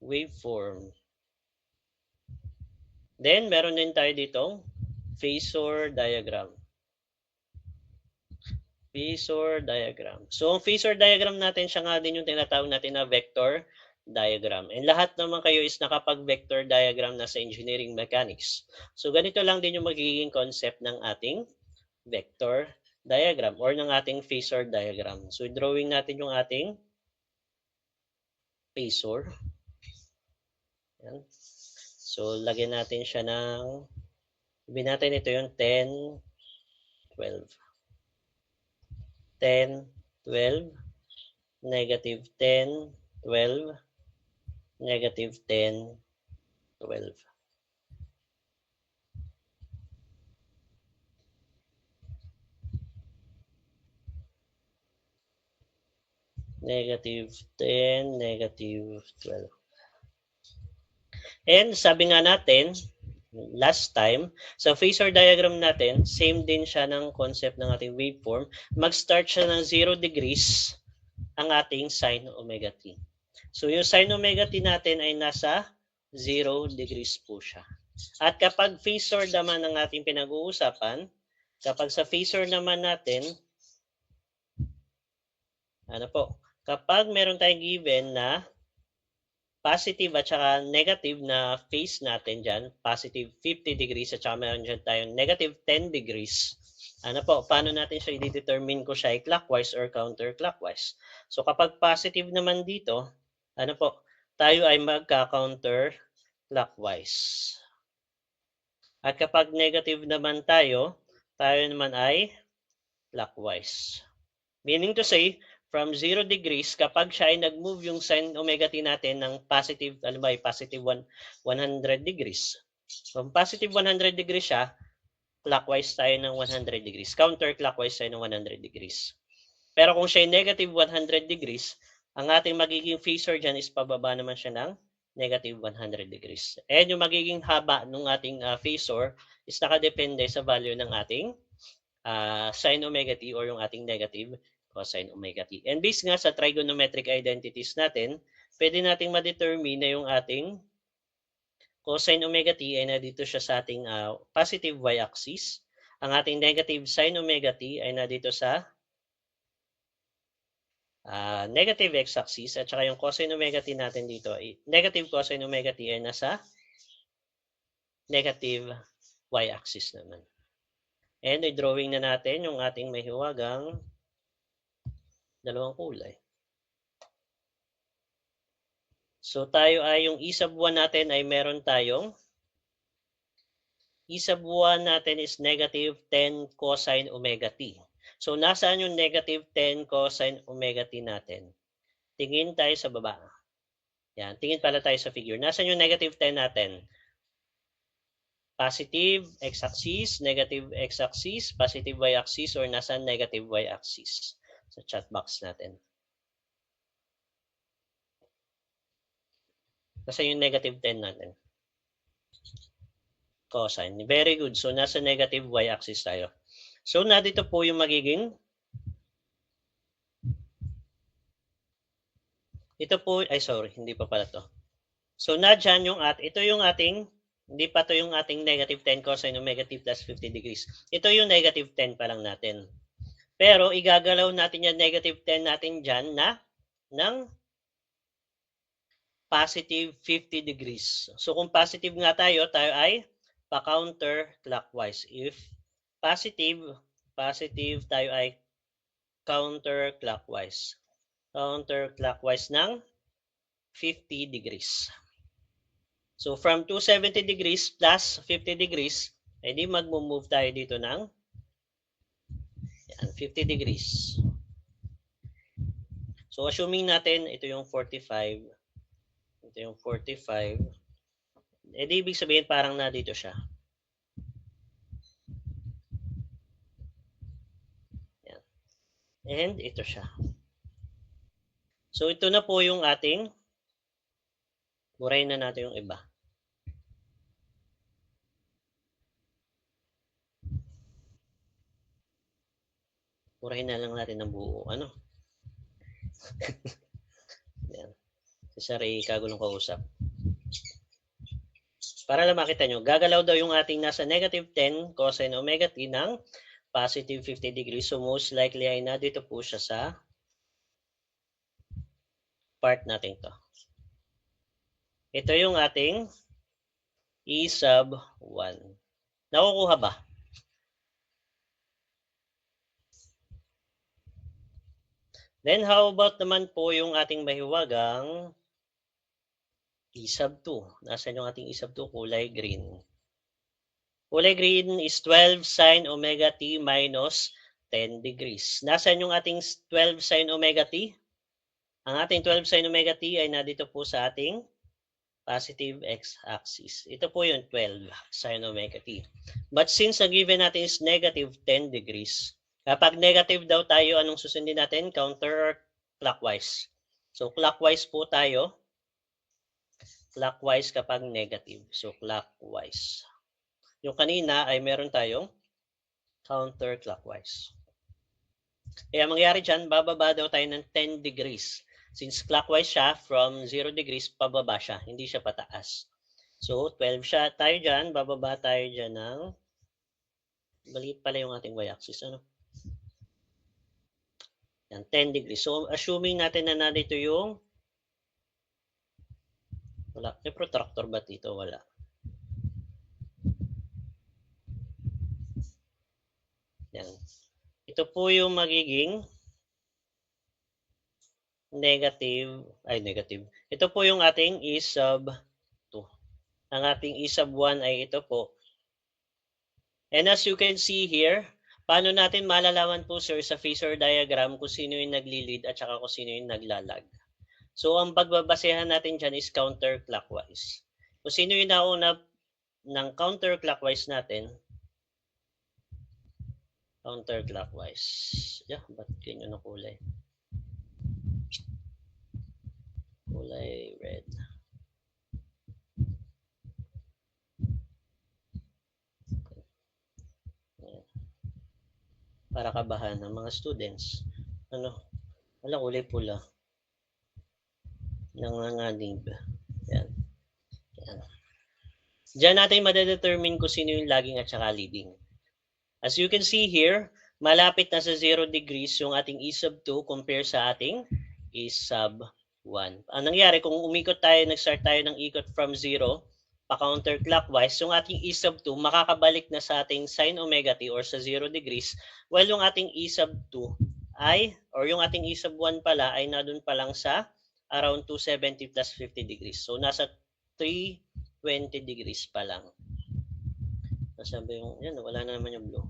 Speaker 1: Waveform. Then, meron din tayo ditong phasor diagram. Phasor diagram. So, ang phasor diagram natin, siya nga din yung tinatawag natin na vector diagram. And lahat naman kayo is nakapag-vector diagram na sa engineering mechanics. So, ganito lang din yung magiging concept ng ating vector diagram or ng ating phasor diagram. So, drawing natin yung ating phasor. Yan. So, lagyan natin siya ng, sabihin natin ito yung 10, 12. 10, 12, negative 10, 12, negative 10, 12. Negative 10, negative 12. And sabi nga natin, last time, sa phasor diagram natin, same din siya ng concept ng ating waveform. Mag-start siya ng 0 degrees ang ating sin omega t. So, yung sin omega t natin ay nasa 0 degrees po siya. At kapag phasor naman ang ating pinag-uusapan, kapag sa phasor naman natin, kapag meron tayong given na positive at saka negative na phase natin dyan, positive 50 degrees at saka meron dyan tayong negative 10 degrees, paano natin siya i-determine kung siya ay clockwise or counterclockwise? So kapag positive naman dito, tayo ay magka-counterclockwise. At kapag negative naman tayo naman ay clockwise. Meaning to say, from 0 degrees, kapag siya ay nag-move yung sin omega t natin ng positive, positive 100 degrees. From positive 100 degrees siya, clockwise tayo ng 100 degrees. Counterclockwise tayo ng 100 degrees. Pero kung siya ay negative 100 degrees, ang ating magiging phasor dyan is pababa naman siya ng negative 100 degrees. And yung magiging haba ng ating phasor is nakadepende sa value ng ating sin omega t or yung ating negative cosine omega t. And based nga sa trigonometric identities natin, pwede nating ma-determine na yung ating cosine omega t ay nandito siya sa ating positive y-axis. Ang ating negative sin omega t ay nandito sa negative x-axis at saka yung cosine omega t natin dito ay negative cosine omega t ay nasa negative y-axis naman. And i-drawing na natin yung ating may hiwagang dalawang kulay. So tayo ay yung E sub 1 natin ay meron tayong E sub 1 natin is negative 10 cosine omega t. So nasaan yung negative 10 cosine omega t natin? Tingin tayo sa baba. Yan, tingin pala tayo sa figure. Nasaan yung negative 10 natin? Positive x-axis, negative x-axis, positive y-axis, or nasa negative y-axis sa chat box natin. Kasi yung negative 10 natin. Cosine. Very good. So, nasa negative y-axis tayo. So, dito po yung magiging ito po, ay sorry, hindi pa pala to. So, dyan yung ito yung ating, hindi pa to yung ating negative 10 cosine omega t plus 50 degrees. Ito yung negative 10 pa lang natin. Pero, igagalaw natin yung negative 10 natin dyan ng positive 50 degrees. So, kung positive nga tayo ay pa-counterclockwise. If positive tayo ay counterclockwise. Counterclockwise ng 50 degrees. So, from 270 degrees plus 50 degrees, edi mag-move tayo dito ng 50 degrees. So, assuming natin, ito yung 45. Ito yung 45. Edi ibig sabihin parang na dito siya. Yan. And ito siya. So, ito na po yung ating, burahin na natin yung iba. Burahin na lang natin ng buo. Ano? Yan. Si Sari, kagulong kausap. Para lang makita nyo, gagalaw daw yung ating nasa negative 10 cosine omega t ng positive 50 degrees. So, most likely ay dito po siya sa part natin to. Ito yung ating E sub 1. Nakukuha ba? Then, how about naman po yung ating mahiwagang E sub 2. Nasaan yung ating E sub 2? Kulay green. Kulay green is 12 sine omega t minus 10 degrees. Nasaan yung ating 12 sine omega t? Ang ating 12 sine omega t ay nandito po sa ating positive x-axis. Ito po yung 12 sine omega t. But since ang given natin is negative 10 degrees, kapag negative daw tayo, anong susundin natin? Counter or clockwise? So, clockwise po tayo. Clockwise kapag negative. So, clockwise. Yung kanina ay meron tayong counterclockwise. Kaya mangyari dyan, bababa daw tayo ng 10 degrees. Since clockwise siya, from 0 degrees, pababa siya. Hindi siya pataas. So, 12 siya. Tayo dyan, bababa tayo dyan ng, maliit pala yung ating y-axis. Ano? Yan, 10 degrees. So, assuming natin na nandito yung, wala. May protractor ba dito? Wala. Yan. Ito po yung magiging negative. Ito po yung ating E sub 2. Ang ating E sub 1 ay ito po. And as you can see here, paano natin malalaman po, sir, sa phasor diagram kung sino yung nagli-lead at saka kung sino yung naglalag. So, ang pagbabasehan natin dyan is counterclockwise. Kung sino yung nauna ng counterclockwise natin, counterclockwise. Yeah, ba't ganyan na kulay? Kulay red. Para kabahan ng mga students. Ano? Wala, kulay pula. Nanganganib. Yan. Yan. Diyan natin madedetermine kung sino yung lagging at saka leading. As you can see here, malapit na sa 0 degrees yung ating E sub 2 compare sa ating E sub 1. Ang nangyari, kung umikot tayo, nag-start tayo ng ikot from 0, pa-counterclockwise, yung ating E sub 2 makakabalik na sa ating sine omega t or sa 0 degrees, while yung ating E sub 2 ay, or yung ating E sub 1 pala ay nadun pa lang sa around 270 plus 50 degrees. So, nasa 320 degrees pa lang. Nasabi yung, yan, wala na naman yung blue.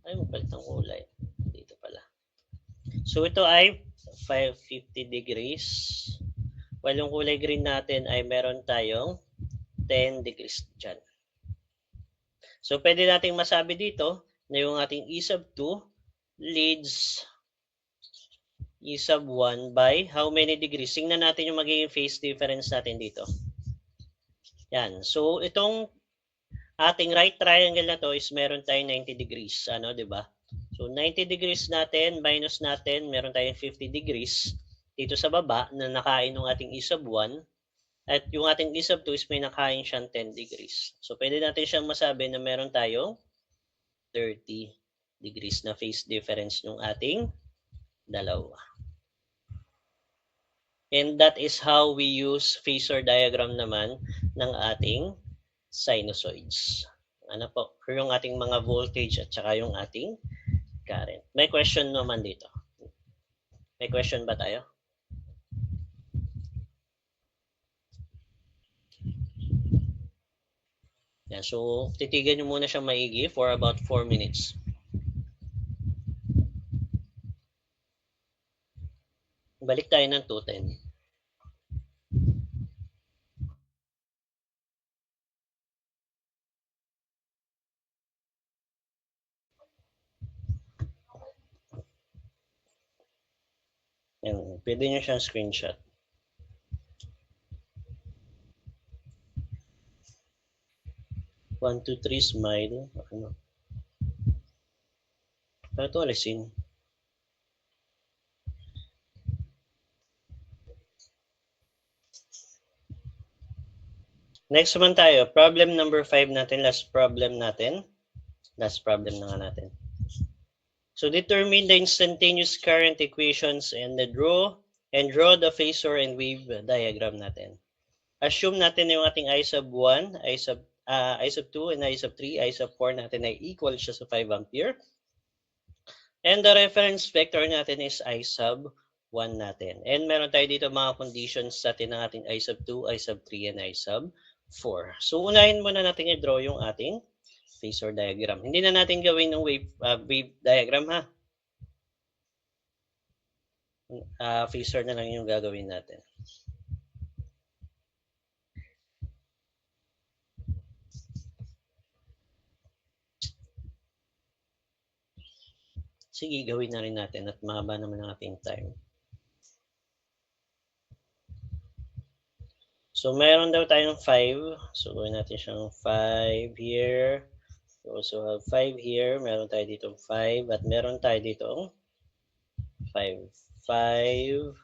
Speaker 1: Ay, magpalit ng kulay. Dito pala. So, ito ay 550 degrees. While yung kulay green natin ay meron tayong 10 degrees dyan. So, pwede nating masabi dito na yung ating E sub 2 leads E sub 1 by how many degrees? Tingnan natin yung magiging phase difference natin dito. Yan. So, itong ating right triangle na to is meron tayong 90 degrees. Ano, di ba? So, 90 degrees natin, minus natin, meron tayong 50 degrees dito sa baba na nakain ng ating E sub 1. At yung ating E sub 2 is may nakain siyang 10 degrees. So, pwede natin siyang masabi na meron tayong 30 degrees na phase difference ng ating dalawa. And that is how we use phasor diagram naman ng ating sinusoids. Ano po? Yung ating mga voltage at saka yung ating current. May question naman dito. May question ba tayo? Yan. So, titigan nyo muna siya maigi for about 4 minutes. Balik tayo ng 210. Yan. Pwede nyo siyang screenshot. One, two, three, smile. Ano? Ito alisin. Next naman tayo. Problem number 5 natin. Last problem natin. Last problem na nga natin. So determine the instantaneous current equations and draw the phasor and wave diagram natin. Assume natin na yung ating I sub 1, I sub 2, and I sub 3, I sub 4 natin ay equal siya sa 5 ampere. And the reference vector natin is I sub 1 natin. And meron tayo dito mga conditions natin ng ating I sub 2, I sub 3, and I sub 4. So unahin muna natin i-draw yung ating phasor diagram. Hindi na natin gawin ng wave diagram ha. Phasor na lang yung gagawin natin. Sige, gawin na rin natin at mahaba naman ang ating time. So, meron daw tayong 5. So, gawin natin siyang 5 here. We also have 5 here. Meron tayo dito 5. At meron tayo dito 5. 5,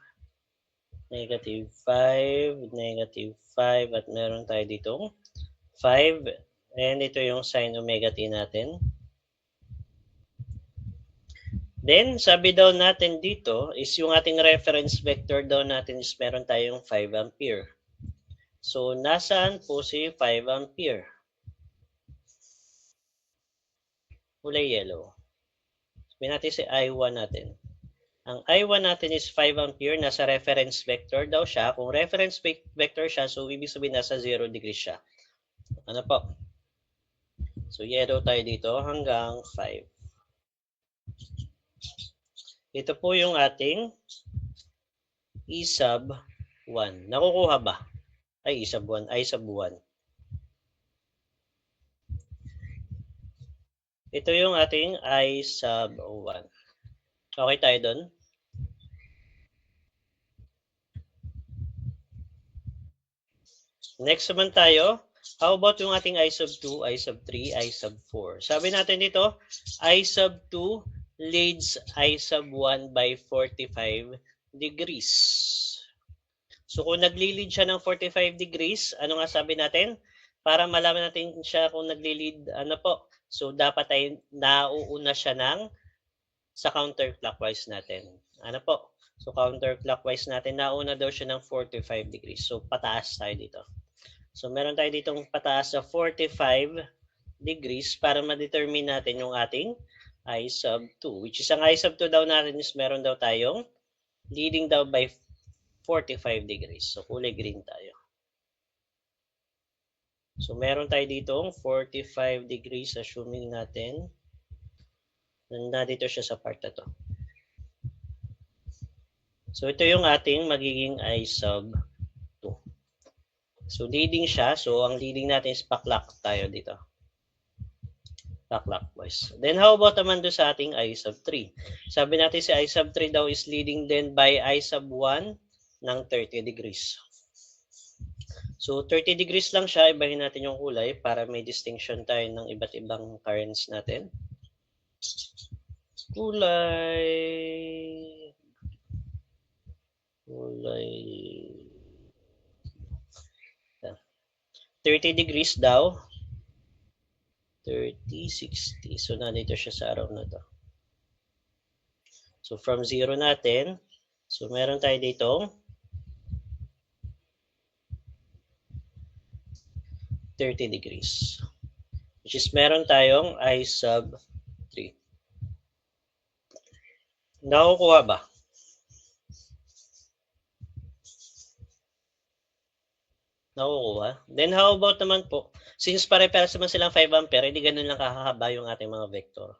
Speaker 1: negative 5, negative 5. At meron tayo dito 5. And ito yung sin omega t natin. Then, sabi daw natin dito is yung ating reference vector daw natin is meron tayong 5 ampere. So, nasaan po si 5 ampere? Kulay yellow. Sabihin natin si I1 natin. Ang I1 natin is 5 ampere. Nasa reference vector daw siya. Kung reference vector siya, so ibig sabihin nasa 0 degrees siya. Ano po? So, yellow tayo dito hanggang 5. Ito po yung ating E sub 1. Nakukuha ba? Ay, E sub 1. I sub 1. Ito yung ating I sub 1. Okay tayo doon? Next naman tayo. How about yung ating I sub 2, I sub 3, I sub 4? Sabi natin dito, I sub 2 leads I sub 1 by 45 degrees. So kung nagli-lead siya ng 45 degrees, ano nga sabi natin? Para malaman natin siya kung nagli-lead, ano po. So dapat ay nauuna siya sa counterclockwise natin. Ano po? So counterclockwise natin, nauna daw siya ng 45 degrees. So pataas tayo dito. So meron tayo ditong pataas sa 45 degrees para ma-determine natin yung ating I sub 2. Which is ang I sub 2 daw natin is meron daw tayong leading daw by 45 degrees. So kulay green tayo. So meron tayo ditong 45 degrees assuming natin nandito siya sa part na to. So ito yung ating magiging I sub So, leading siya. So, ang leading natin is pa-clock tayo dito. Pa-clockwise. Then, how about naman doon sa ating I sub 3? Sabi natin si I sub 3 daw is leading then by I sub 1 ng 30 degrees. So, 30 degrees lang siya. Ibahin natin yung kulay para may distinction tayo ng iba't ibang currents natin. Kulay 30 degrees daw. 30, 60. So, nandito siya sa araw na to. So, from 0 natin. So, meron tayo dito 30 degrees. Which is meron tayong I sub 3. Nakukuha ba? Nakukuha. Then how about naman po, since pare-pares naman silang 5 ampere, hindi ganun lang kahahaba yung ating mga vector.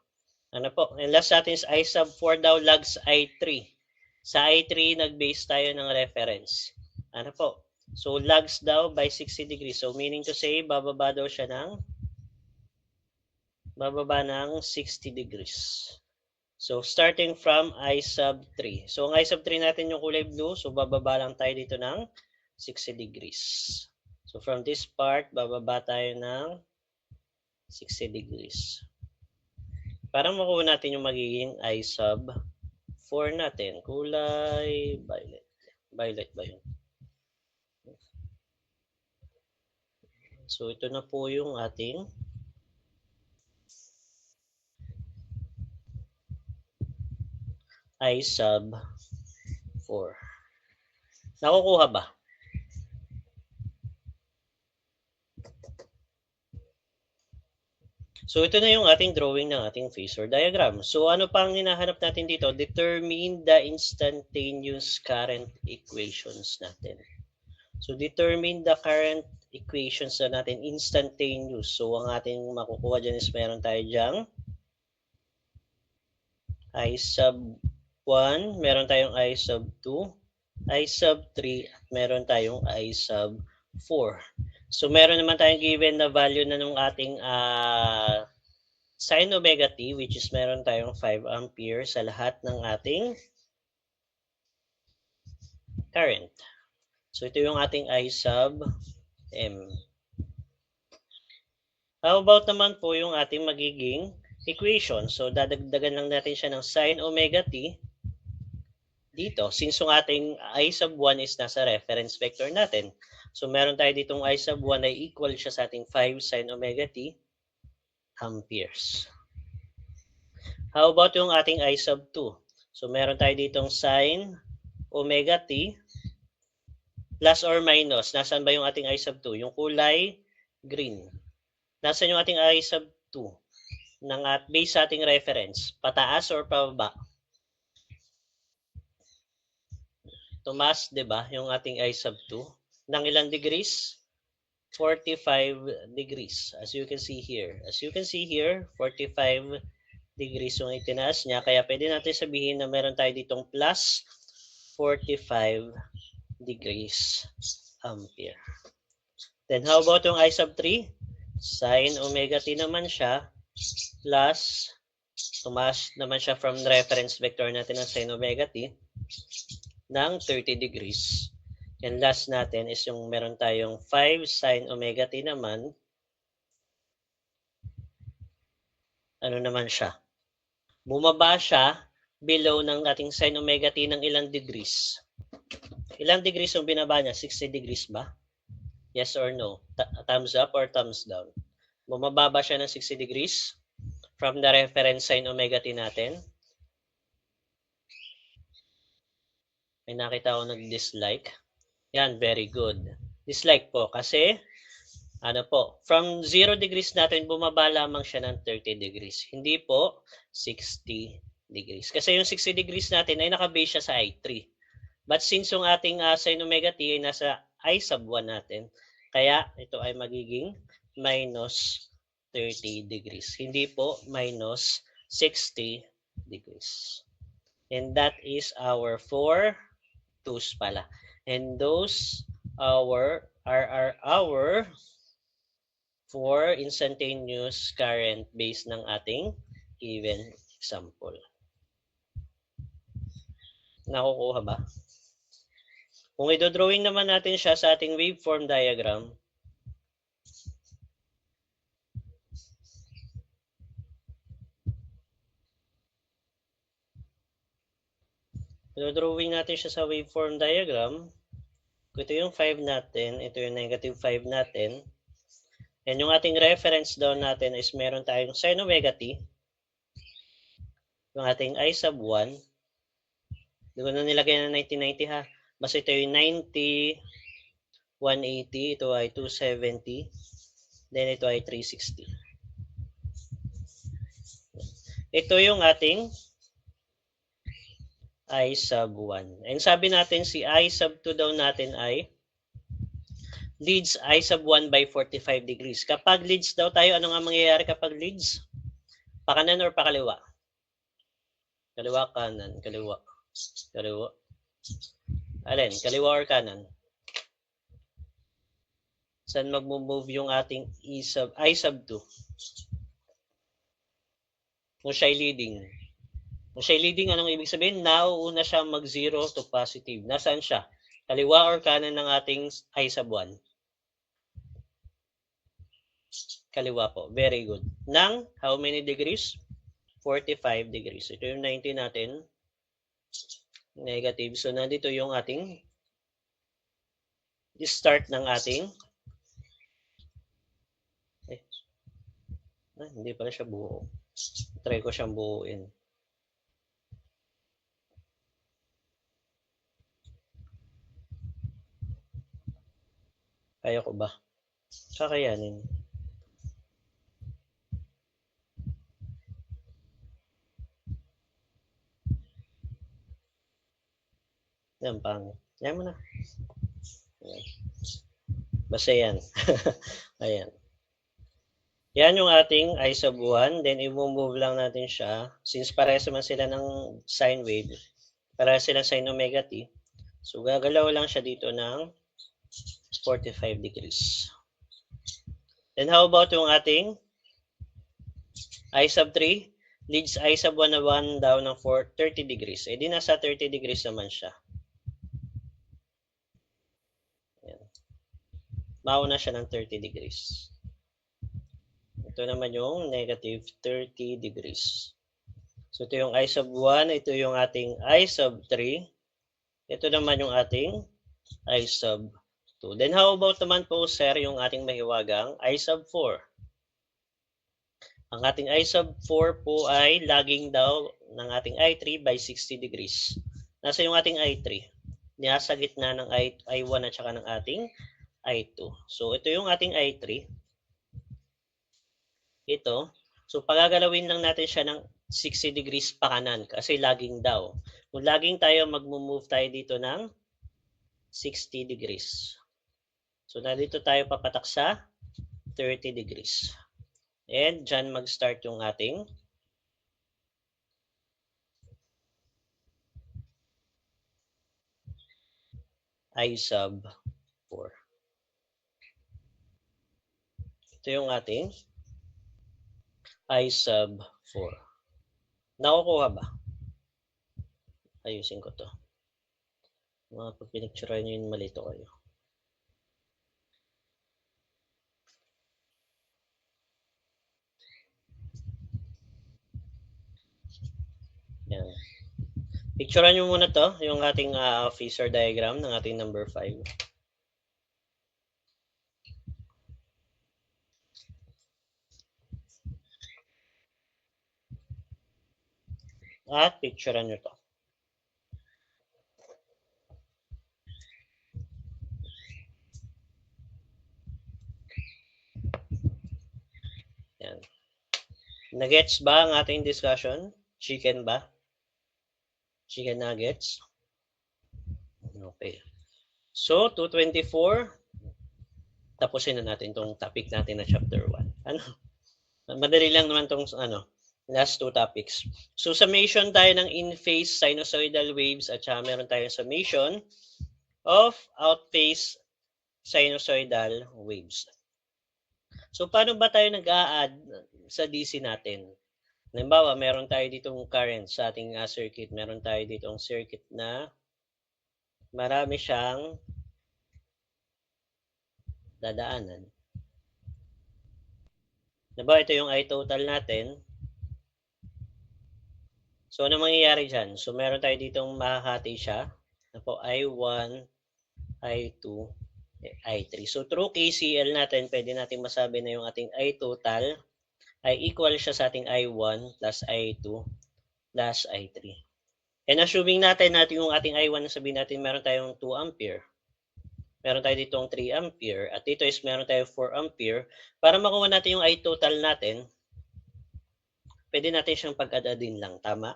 Speaker 1: Ano po? And last natin is I sub 4 daw lags I3. Sa I3, nag-base tayo ng reference. Ano po? So, lags daw by 60 degrees. So, meaning to say, bababa daw siya ng 60 degrees. So, starting from I sub 3. So, ang I sub 3 natin yung kulay blue. So, bababa lang tayo dito ng 60 degrees. So, from this part, bababa tayo ng 60 degrees. Para makuha natin yung magiging I sub 4 natin. Kulay violet. Violet ba yun? So, ito na po yung ating I sub 4. Nakukuha ba? So, ito na yung ating drawing ng ating phasor diagram. So, ano pang hinahanap natin dito? Determine the instantaneous current equations natin. So, determine the current equations na natin instantaneous. So, ang ating makukuha dyan is meron tayo dyang I sub 1, meron tayong I sub 2, I sub 3, at meron tayong I sub 4. So, meron naman tayong given na value na nung ating sin omega t, which is meron tayong 5 ampere sa lahat ng ating current. So, ito yung ating I sub m. How about naman po yung ating magiging equation? So, dadagdagan lang natin siya ng sin omega t dito. Since yung ating I sub 1 is nasa reference vector natin. So, meron tayo ditong I sub 1 ay equal siya sa ating 5 sin omega t amperes. How about yung ating I sub 2? So, meron tayo ditong sin omega t plus or minus. Nasaan ba yung ating I sub 2? Yung kulay green. Nasaan yung ating I sub 2? Ng at base sa ating reference. Pataas or pababa? Tumas, 'di ba? Yung ating I sub 2 ng ilang degrees? 45 degrees. As you can see here. 45 degrees yung itinaas niya. Kaya pwede natin sabihin na meron tayo ditong plus 45 degrees ampere. Then how about yung I sub 3? Sin omega t naman siya plus tumaas naman siya from reference vector natin ng sin omega t ng 30 degrees. And last natin is yung meron tayong 5 sin omega t naman. Ano naman siya? Bumaba siya below ng ating sin omega t ng ilang degrees. Ilang degrees yung binaba niya? 60 degrees ba? Yes or no? Thumbs up or thumbs down? Bumaba ba siya ng 60 degrees from the reference sin omega t natin? May nakita ako nag-dislike. Yan, very good. Dislike po kasi ano po, from 0 degrees natin, bumaba lamang siya ng 30 degrees. Hindi po 60 degrees. Kasi yung 60 degrees natin ay nakabase siya sa I3. But since yung ating sin omega t ay nasa I sub 1 natin, kaya ito ay magiging minus 30 degrees. Hindi po minus 60 degrees. And that is our 4 2's pala. And those our for instantaneous current based ng ating given example. Nakukuha ba? Kung i-drawing naman natin siya sa ating waveform diagram, i-drawing natin siya sa waveform diagram, ito yung 5 natin, ito yung negative 5 natin, and yung ating reference daw natin is meron tayong sin omega t, yung ating I sub 1, hindi ko na nilagay na 1990 ha, basta ito yung 90, 180, ito ay 270, then ito ay 360. Ito yung ating I sub 1. And sabi natin si I sub 2 daw natin ay leads I sub 1 by 45 degrees. Kapag leads daw tayo, ano nga mangyayari kapag leads? Pakanan or pakaliwa? Kaliwa, kanan, kaliwa. Kaliwa. Alin? Kaliwa or kanan? Saan mag-move yung ating I sub 2? Kung siya'y leading. Kung siya'y leading, anong ibig sabihin? Nauuna siya mag-0 to positive. Nasaan siya? Kaliwa or kanan ng ating I sub 1? Kaliwa po. Very good. Nang how many degrees? 45 degrees. Ito yung 90 natin. Negative. So, nandito yung ating start ng ating hindi pala siya buo. Try ko siyang buuin. Kaya ko ba? Kakayanin. Yan, pangit. Yan mo na. Ayan. Basta yan. Ayan. Yan yung ating I sub 1. Then, i-move lang natin siya. Since parehas naman sila ng sine wave, parehas sila sin omega t. So, gagalaw lang siya dito ng 45 degrees. Then, how about yung ating I sub 3? Leads I sub 1 na 1 daw ng 30 degrees. Eh, di nasa 30 degrees naman siya. Mauna siya ng 30 degrees. Ito naman yung negative 30 degrees. So, ito yung I sub 1. Ito yung ating I sub 3. Ito naman yung ating I sub 2. Then, how about naman po, sir, yung ating mahiwagang I sub 4? Ang ating I sub 4 po ay lagging daw ng ating I3 by 60 degrees. Nasa yung ating I3? Nasa gitna ng I1 at saka ng ating I2. So, ito yung ating I3. Ito. So, pagagalawin lang natin siya ng 60 degrees pa kanan kasi lagging daw. Kung lagging tayo, mag-move tayo dito ng 60 degrees. So, nandito tayo papatak sa 30 degrees. And dyan mag-start yung ating I sub 4. Ito yung ating I sub 4. Nakukuha ba? Ayusin ko to. Mga pag pinicturean nyo yun, malito kayo. Yan. Picturean nyo muna to, yung ating phasor diagram ng ating number 5. At picturean nyo to. Yan. Nagets ba ang ating discussion? Chicken ba? Chicken nuggets? Okay. So, 224. Tapusin na natin tong topic natin na chapter 1. Ano? Madali lang naman tong last two topics. So, summation tayo ng in-phase sinusoidal waves at saka meron tayong summation of out-phase sinusoidal waves. So, paano ba tayo nag-a-add sa DC natin? Halimbawa, meron tayo ditong current sa ating circuit. Meron tayo ditong circuit na marami siyang dadaanan. Diba, ito yung I total natin. So, ano mangyayari dyan? So, meron tayo ditong mahahati siya. Po, I1, I2, I3. So, through KCL natin, pwede natin masabi na yung ating I total ay equal siya sa ating I1 plus I2 plus I3. And assuming natin yung ating I1, sabihin natin meron tayong 2 ampere. Meron tayo ditong 3 ampere. At dito is meron tayong 4 ampere. Para makuha natin yung I total natin, pwede natin siyang pag-add-in lang. Tama?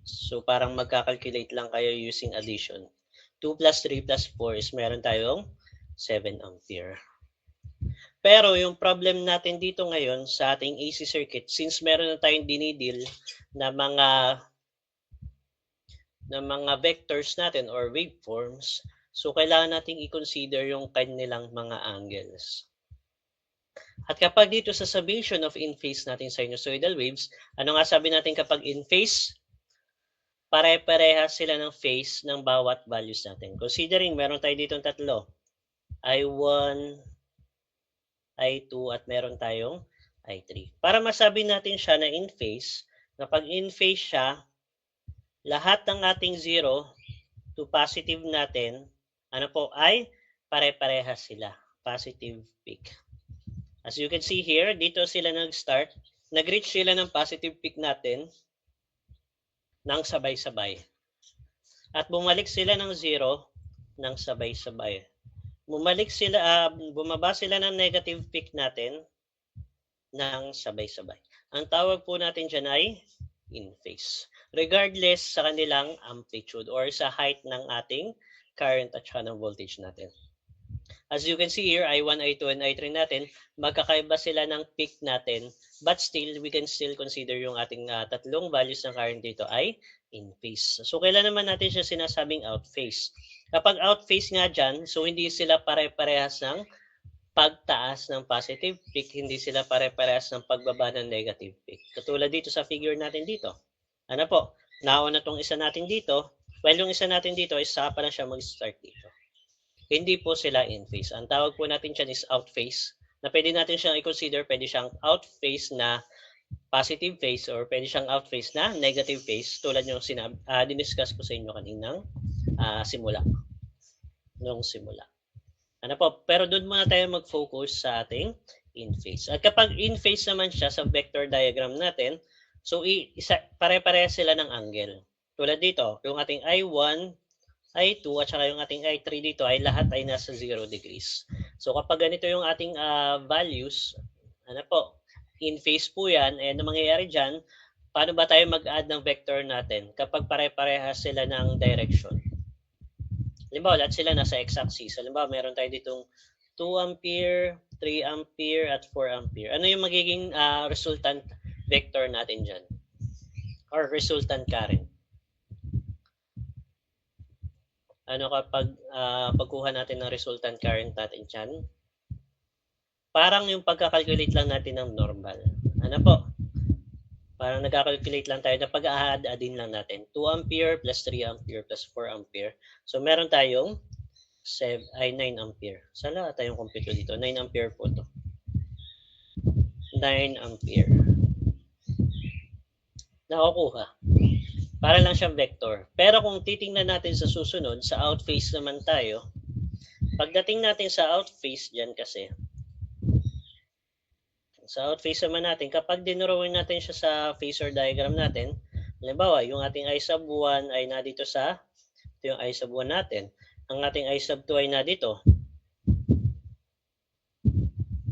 Speaker 1: So, parang magkakalculate lang kayo using addition. 2 plus 3 plus 4 is meron tayong 7 ampere. Pero yung problem natin dito ngayon sa ating AC circuit, since meron na tayong dinidil na mga vectors natin or waveforms, so kailangan nating i-consider yung kanilang mga angles. At kapag dito sa summation of in-phase natin sinusoidal waves, ano nga sabi natin kapag in-phase? Pare-parehas sila ng phase ng bawat values natin. Considering meron tayo ditong tatlo, I1, I2, at meron tayong I3. Para masabi natin siya na in-phase, kapag in-phase siya, lahat ng ating 0 to positive natin, ano po, ay pare-parehas sila. Positive peak. As you can see here, dito sila nag-start. Nag-reach sila ng positive peak natin ng sabay-sabay. At bumalik sila ng 0 ng sabay-sabay. Bumaba sila ng negative peak natin ng sabay-sabay. Ang tawag po natin dyan ay in-phase. Regardless sa kanilang amplitude or sa height ng ating current at saka ng voltage natin. As you can see here, I1, I2, and I3 natin, magkakaiba sila ng peak natin, but still, we can still consider yung ating tatlong values ng current dito ay in phase. So, kailan naman natin siya sinasabing out phase? Kapag out phase nga dyan, so hindi sila pare-parehas ng pagtaas ng positive peak, hindi sila pare-parehas ng pagbaba ng negative peak. Katulad dito sa figure natin dito. Ano po? Nauna tong isa natin dito. Well, yung isa natin dito is saka pa lang siya mag-start dito. Hindi po sila in phase. Ang tawag po natin dyan is out phase. Na pwede natin siyang i-consider, pwede siyang out phase na positive phase or pwede siyang out phase na negative phase tulad yung diniscuss ko sa inyo kaninang simula. Ano po? Pero doon muna tayo mag-focus sa ating in-phase. At kapag in-phase naman siya sa vector diagram natin, so pare-pareha sila ng angle. Tulad dito, yung ating I1, I2 at saka yung ating I3 dito ay lahat ay nasa 0 degrees. So kapag ganito yung ating values, ano po, in-phase po yan, ano mangyayari dyan, paano ba tayo mag-add ng vector natin kapag pare-pareha sila ng direction? Halimbawa, lahat sila nasa x-axis. Halimbawa, meron tayo ditong 2 ampere, 3 ampere, at 4 ampere. Ano yung magiging resultant vector natin dyan? Or resultant current? Ano kapag pagkuha natin ng resultant current natin dyan? Parang yung pagkakalculate lang natin ng normal. Ano po? Parang nagkakalculate lang tayo na pag-add-in lang natin. 2 ampere plus 3 ampere plus 4 ampere. So, meron tayong 9 ampere. Saan tayong compute dito? 9 ampere po to. 9 ampere. Nakukuha. Para lang siyang vector. Pero kung titingnan natin sa susunod, sa outphase naman tayo, pagdating natin sa outphase dyan kasi, sa outphase naman natin, kapag dinrawing natin siya sa phasor diagram natin, halimbawa, yung ating I sub 1 ay nadito sa, ito yung I sub 1 natin. Ang ating I sub 2 ay nadito.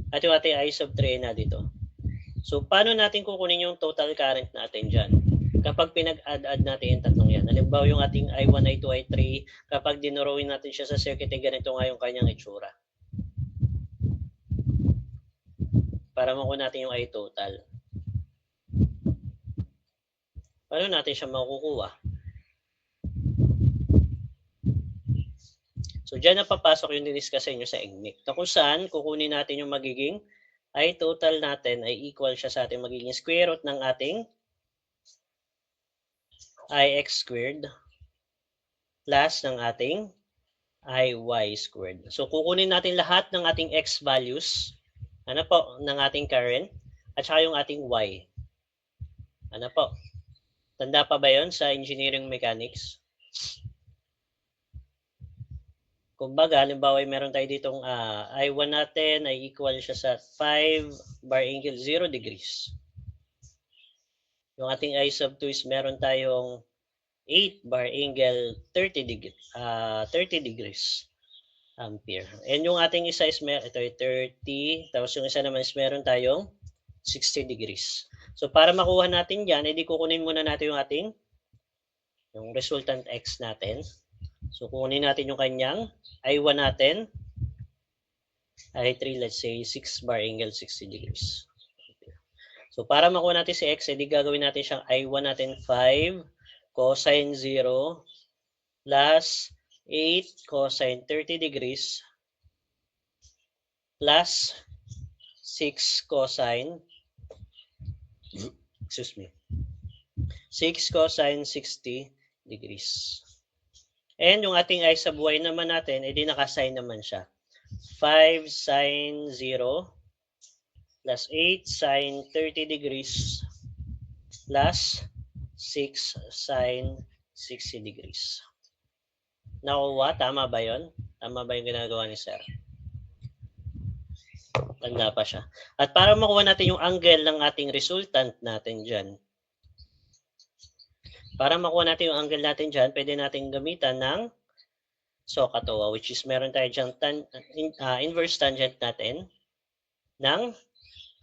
Speaker 1: At yung ating I sub 3 ay nadito. So, paano natin kukunin yung total current natin dyan? Kapag pinag-add natin yung tatlong yan. Halimbawa, yung ating I1, I2, I3, kapag dinrawing natin siya sa circuit, ganito nga yung kanyang itsura. Para makuha natin yung I total. Paano natin siya makukuha? So, So, diyan na papasok yung diniscuss sa inyo sa EGMIC, na kung saan kukunin natin yung magiging I total natin ay equal siya sa ating magiging square root ng ating ix squared plus ng ating iy squared. So, kukunin natin lahat ng ating x values, ano po, ng ating current, at saka yung ating y. Ano po? Tanda pa ba yon sa engineering mechanics? Kumbaga, halimbawa meron tayo ditong I1 natin ay equal siya sa 5 bar angle 0 degrees. Yung ating I sub 2 is meron tayong 8 bar angle 30 degrees ampere. And yung ating isa is ito ay 30, tapos yung isa naman is meron tayong 60 degrees. So para makuha natin yan, edi kukunin muna natin yung ating yung resultant x natin. So kukunin natin yung kanyang I1 natin, I3, let's say 6 bar angle 60 degrees. So para makuha natin si x, edi gagawin natin siyang I1 natin 5 cosine 0 plus 8 cosine 30 degrees plus 6 cosine 6 cosine 60 degrees. And yung ating I sub y naman natin, edi naka-sign naman siya. 5 sine 0 plus 8 sine 30 degrees plus 6 sine 60 degrees. Nakuha? Tama ba yon? Tama ba yung ginagawa ni Sir? Tanda pa siya. At para makuha natin yung angle ng ating resultant natin dyan, para makuha natin yung angle natin dyan, pwede natin gamitan ng SOHCAHTOA, which is meron tayo dyan inverse tangent natin ng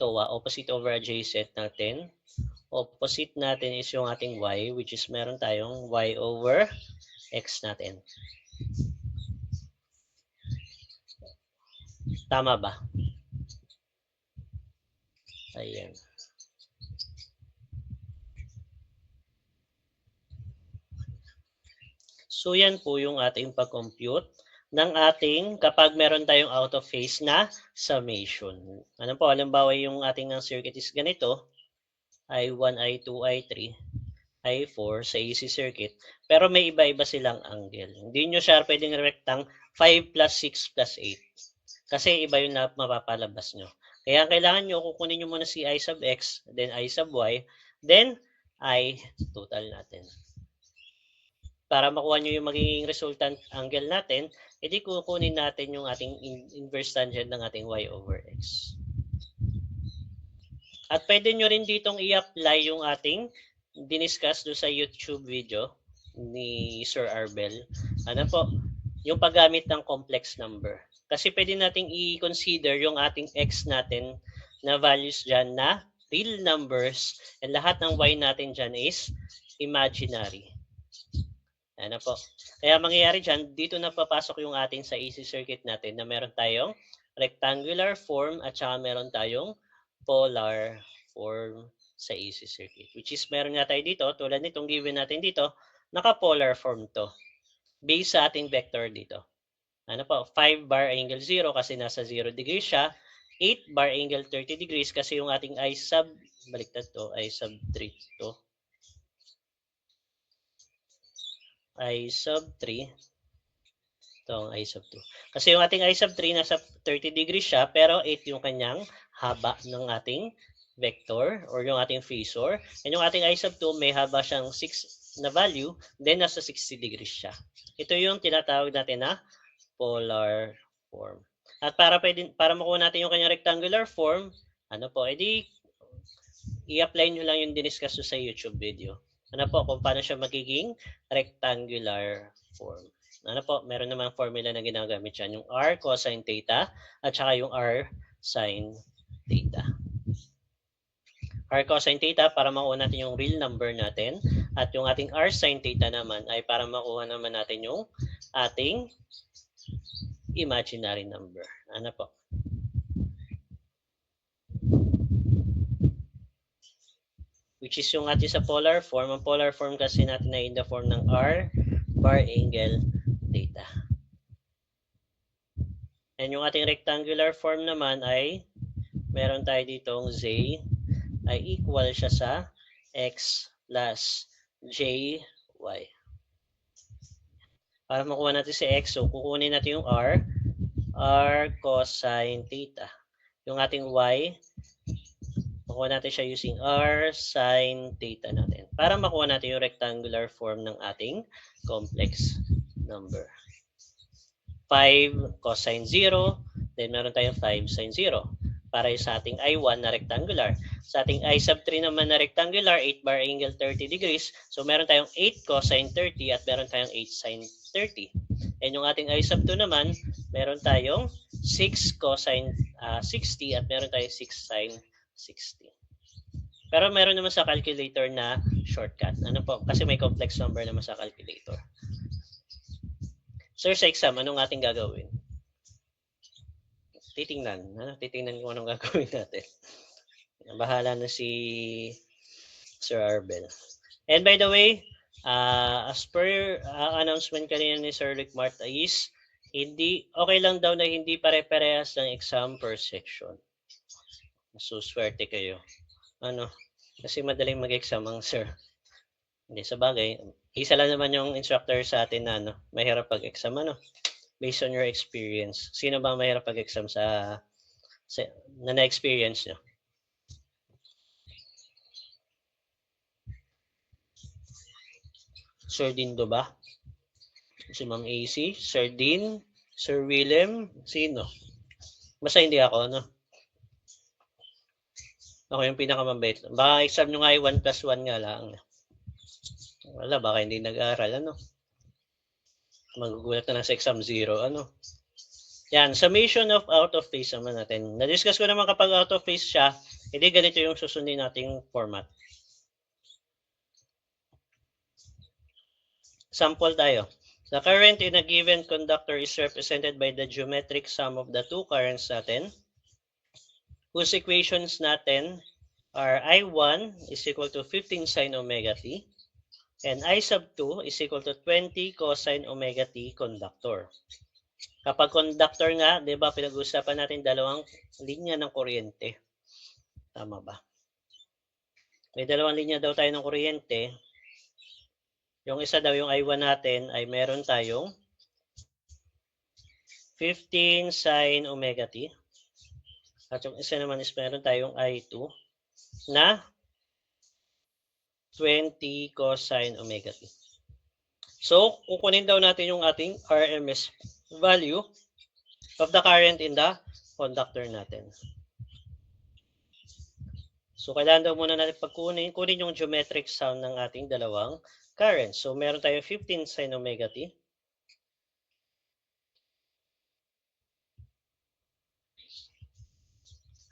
Speaker 1: TOA, opposite over adjacent natin. Opposite natin is yung ating y, which is meron tayong y over x natin. Tama ba? Ayan. So, yan po yung ating pag-compute ng ating kapag meron tayong out of phase na summation. Ano po, halimbawa yung ating circuit is ganito, I1, I2, I3, I4 sa AC circuit, pero may iba-iba silang angle. Hindi nyo siya pwedeng rectang 5 plus 6 plus 8. Kasi iba yung mapapalabas nyo. Kaya kailangan nyo, kukunin nyo muna si I sub x, then I sub y, then I total natin. Para makuha nyo yung magiging resultant angle natin, edi kukunin natin yung ating inverse tangent ng ating y over x. At pwede nyo rin ditong i-apply yung ating diniscuss do sa YouTube video ni Sir Arbel. Ano po? Yung paggamit ng complex number. Kasi pwede nating i-consider yung ating x natin na values dyan na real numbers and lahat ng y natin dyan is imaginary. Ano po? Kaya mangyayari dyan, dito na papasok yung ating sa AC circuit natin na meron tayong rectangular form at saka meron tayong polar form sa AC circuit. Which is meron nga tayo dito, tulad nitong given natin dito, naka-polar form to. Based sa ating vector dito. Ano po? 5 bar angle 0 kasi nasa 0 degrees siya. 8 bar angle 30 degrees kasi yung ating I sub, baliktad to, I sub 3 to. I sub 3. Ito ang I sub 2. Kasi yung ating I sub 3 nasa 30 degrees siya, pero 8 yung kanyang haba ng ating vector or yung ating phasor. And yung ating I sub 2 may haba siyang 6 na value, then nasa 60 degrees siya. Ito yung tinatawag natin na polar form. At para makuha natin yung kanyang rectangular form, ano po, edi i-apply nyo lang yung diniscuss sa YouTube video. Ano po, kung paano siya magiging rectangular form. Ano po, meron namang formula na ginagamit yan, yung R cosine theta at saka yung R sine theta. R cosine theta para makuha natin yung real number natin at yung ating R sine theta naman ay para makuha naman natin yung ating imaginary number. Ano po? Which is yung ating sa polar form. Ang polar form kasi natin ay in the form ng R bar angle theta. And yung ating rectangular form naman ay meron tayo ditong z ay equal siya sa x plus jy. Para makuha natin si x, so kukunin natin yung r cosine theta. Yung ating y, makuha natin siya using r sine theta natin. Para makuha natin yung rectangular form ng ating complex number. 5 cosine 0, then meron tayong 5 sine 0. Para sa ating I1 na rectangular. Sa ating I sub 3 naman na rectangular, 8 bar angle 30 degrees. So meron tayong 8 cosine 30 at meron tayong 8 sine 30. And yung ating I sub 2 naman, meron tayong 6 cosine 60 at meron tayong 6 sine 60. Pero meron naman sa calculator na shortcut. Ano po? Kasi may complex number naman sa calculator. Sir, sa exam, anong ating gagawin? Titingnan ko anong gagawin natin. Bahala na si Sir Arbel. And by the way, as per announcement kanina ni Sir Rick Marta is, okay lang daw na hindi pare-parehas ng exam per section. So, swerte kayo. Kasi madaling mag-exam ang sir. Hindi, sa bagay, isa lang naman yung instructor sa atin na mahirap pag-exam, based on your experience. Sino ba mahirap pag-exam na na-experience nyo? Sir Dindo ba? Si Ma'am AC? Sir Dean? Sir Willem? Sino? Basta hindi ako, Ako yung pinakamabait. Baka exam nyo nga ay 1 plus 1 nga lang. Wala, baka hindi nag-aaral, Magugulat na sa exam 0, Yan, summation of out of phase naman natin. Na-discuss ko naman kapag out of phase siya, hindi ganito yung susundin nating format. Sample tayo. The current in a given conductor is represented by the geometric sum of the two currents natin, whose equations natin are I1 is equal to 15 sine omega t, and I sub 2 is equal to 20 cosine omega t conductor. Kapag conductor nga, di ba, pinag-uusapan natin dalawang linya ng kuryente. Tama ba? May dalawang linya daw tayo ng kuryente. Yung isa daw, yung I1 natin, ay meron tayong 15 sine omega t. At yung isa naman is meron tayong I2 na 20 cosine omega t. So, kukunin daw natin yung ating RMS value of the current in the conductor natin. So, kailangan daw muna natin kunin yung geometric sum ng ating dalawang current. So, meron tayong 15 sine omega t.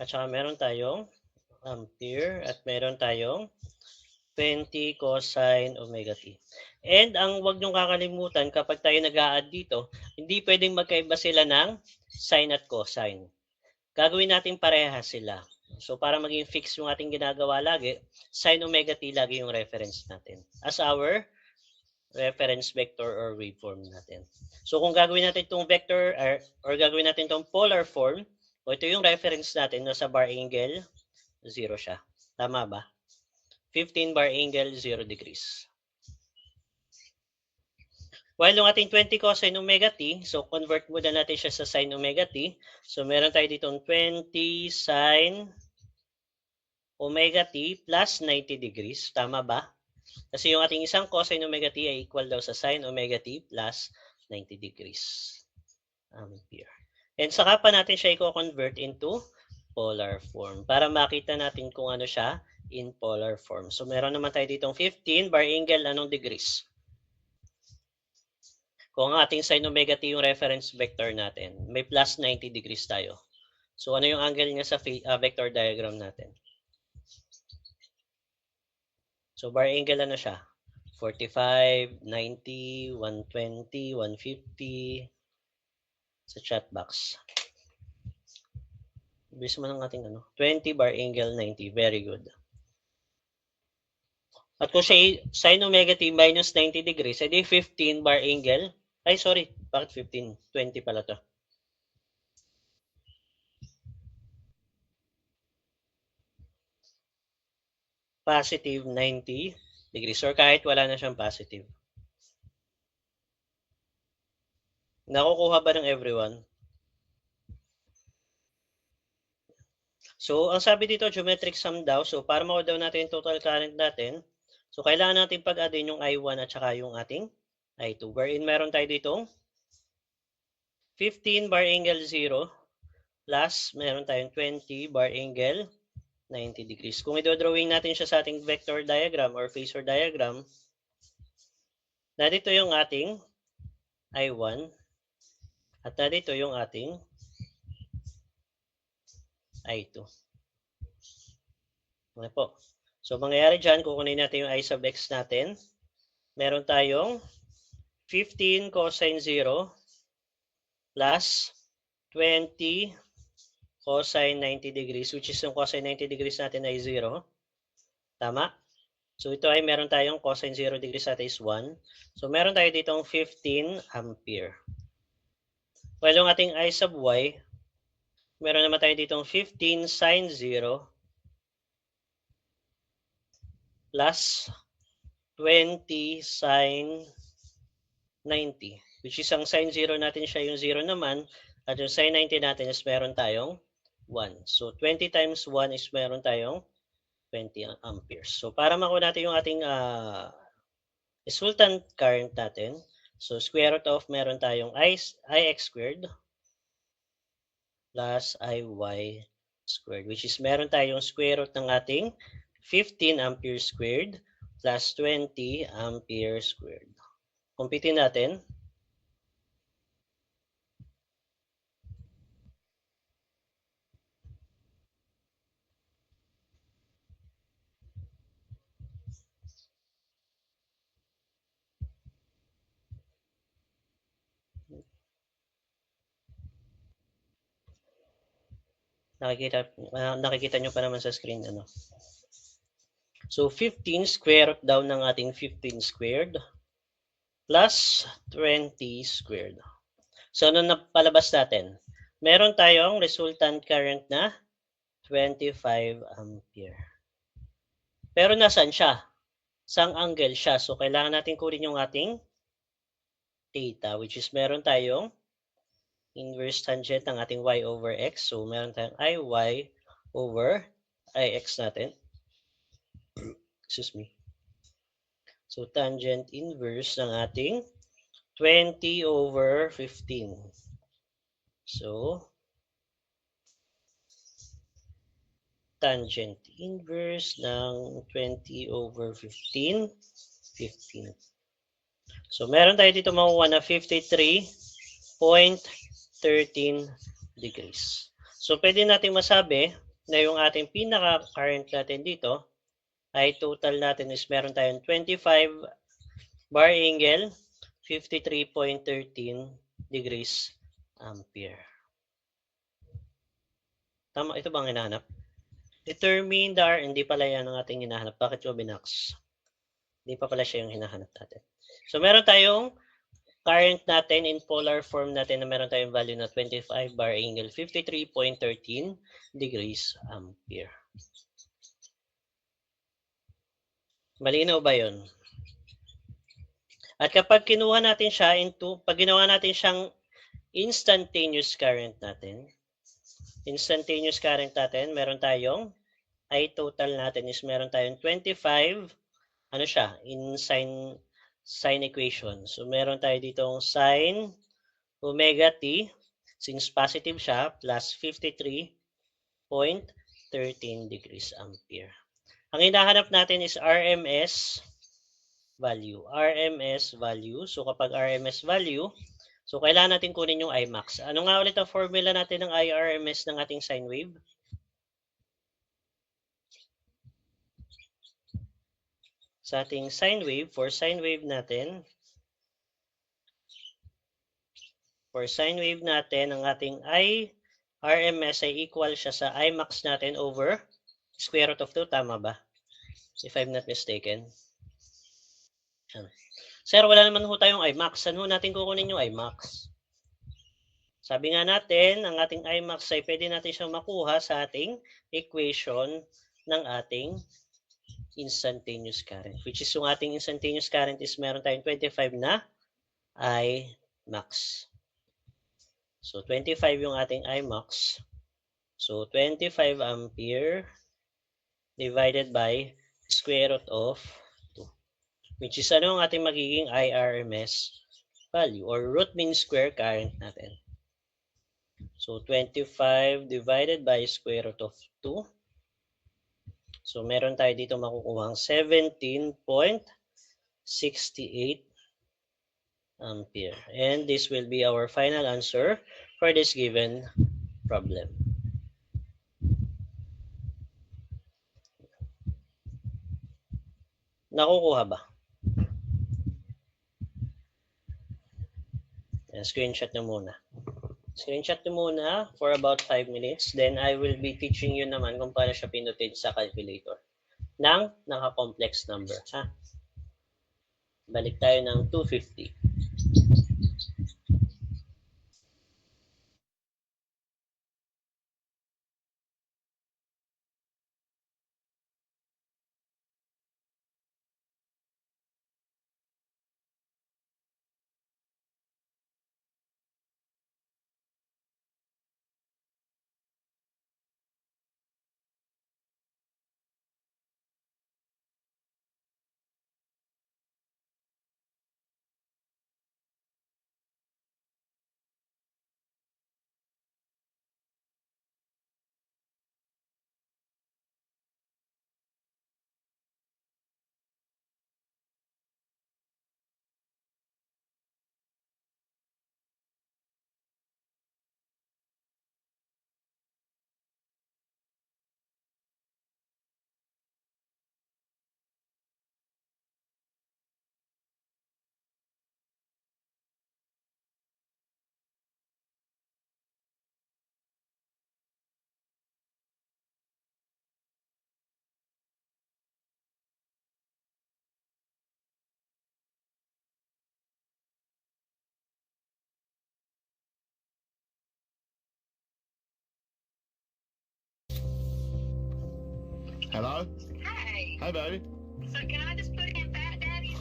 Speaker 1: At saka meron tayong ampere at meron tayong 20 cosine omega t. And ang wag niyong kakalimutan kapag tayo nag-a-add dito, hindi pwedeng magkaiba sila ng sine at cosine. Gagawin natin parehas sila. So para maging fix yung ating ginagawa lagi, sine omega t lagi yung reference natin as our reference vector or waveform natin. So kung gagawin natin itong vector or gagawin natin itong polar form, o ito yung reference natin sa bar angle, 0 siya. Tama ba? 15 bar angle, 0 degrees. While yung ating 20 cosine omega t, so convert muna natin siya sa sine omega t. So meron tayo ditong 20 sine omega t plus 90 degrees. Tama ba? Kasi yung ating isang cosine omega t ay equal daw sa sine omega t plus 90 degrees. Ampere. And saka pa natin siya i-convert into polar form para makita natin kung ano siya in polar form. So, meron naman tayo ditong 15 bar angle, anong degrees? Kung ang ating sine omega t yung reference vector natin, may plus 90 degrees tayo. So, ano yung angle niya sa vector diagram natin? So, bar angle ano siya? 45, 90, 120, 150 sa chat box. Bilis mo ng ating 20 bar angle 90. Very good. At kung siya sine omega t minus 90 degrees, edi 15 bar angle. Ay, sorry. Bakit 15? 20 pala to. positive 90 degrees or kahit wala na siyang positive. Nakukuha ba ng everyone? So, ang sabi dito, geometric sum daw. So, para makuha daw natin yung total current natin, so kailangan natin pag-addin yung I1 at saka yung ating I2. Wherein meron tayo ditong 15 bar angle 0 plus meron tayong 20 bar angle 90 degrees. Kung i-drawing natin siya sa ating vector diagram or phasor diagram, narito yung ating I1 at narito yung ating I2. Okay po. So, mangyayari dyan, kukunin natin yung I sub x natin. Meron tayong 15 cosine 0 plus 20 cosine 90 degrees, which is yung cosine 90 degrees natin ay 0. Tama? So, ito ay meron tayong cosine 0 degrees natin is 1. So, meron tayo ditong 15 ampere. Well, yung ating I sub y, meron naman tayo ditong 15 sine 0 plus 20 sine 90, which is ang sine 0 natin siya yung 0 naman, at yung sine 90 natin is meron tayong 1. So, 20 times 1 is meron tayong 20 amperes. So, para makuha natin yung ating resultant current natin, so square root of meron tayong ix squared plus iy squared, which is meron tayong square root ng ating 15 ampere squared plus 20 ampere squared. Kumpitin natin. Nakikita nyo pa naman sa screen. Ano? So, 15 square root daw ng ating 15 squared plus 20 squared. So, ano napalabas natin? Meron tayong resultant current na 25 ampere. Pero nasaan siya? Sang angle siya. So, kailangan natin kunin yung ating theta, which is meron tayong inverse tangent ng ating y over x. So, meron tayong iy over ix natin. Excuse me. So, tangent inverse ng ating 20 over 15. So, tangent inverse ng 20 over 15, 15. So, meron tayo dito makuha na 53.13 degrees. So, pwede natin masabi na yung ating pinaka-current natin dito ay total natin is meron tayong 25 bar angle, 53.13 degrees ampere. Tama, ito bang hinahanap? Determine the R, hindi pala yan ang ating hinahanap. Bakit ko binox? Hindi pa pala siya yung hinahanap natin. So, meron tayong current natin in polar form natin na meron tayong value na 25 bar angle, 53.13 degrees ampere. Malinaw ba yun? At kapag kinuha natin siya pag ginawa natin siyang instantaneous current natin, meron tayong I total natin is meron tayong 25, ano siya, in sine equation. So, meron tayo ditong sine omega t, since positive siya, plus 53.13 degrees ampere. Ang hinahanap natin is RMS value. RMS value. So, kapag RMS value, so kailangan natin kunin yung Imax. Ano nga ulit ang formula natin ng IRMS ng ating sine wave? Sa ating sine wave, for sine wave natin, ang ating IRMS ay equal siya sa Imax natin over square root of 2. Tama ba? If I'm not mistaken. Sir, wala naman ho tayong Imax. Saan ho natin kukunin yung Imax? Sabi nga natin, ang ating Imax ay pwede natin siyang makuha sa ating equation ng ating instantaneous current, which is yung ating instantaneous current is meron tayong 25 na I max. So 25 yung ating I max. So 25 ampere divided by square root of 2, which is ano ang ating magiging IRMS value or root mean square current natin. So 25 divided by square root of 2. So meron tayo dito makukuhang 17.68 ampere. And this will be our final answer for this given problem. Nakukuha ba? Screenshot nyo muna. Screenshot nyo muna for about 5 minutes. Then I will be teaching you naman kung paano siya pinutin sa calculator ng naka-complex number. Ha? Balik tayo ng 250.
Speaker 2: Hello?
Speaker 3: Hey.
Speaker 2: Hey, baby.
Speaker 3: So can I just put in Fat Daddy's?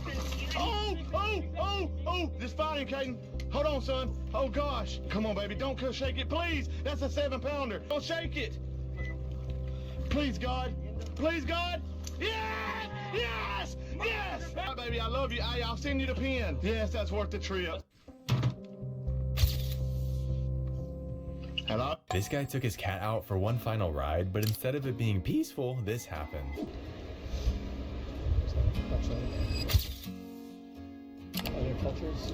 Speaker 2: Just fine, Caden. Hold on, son. Oh, gosh. Come on, baby. Don't shake it, please. That's a 7-pounder. Don't shake it. Please, God. Please, God. Yes! Yes! Yes! Hey, baby, I love you. Hey, I'll send you the pin. Yes, that's worth the trip. Hello?
Speaker 4: This guy took his cat out for one final ride, but instead of it being peaceful, this happened.
Speaker 5: Other cultures?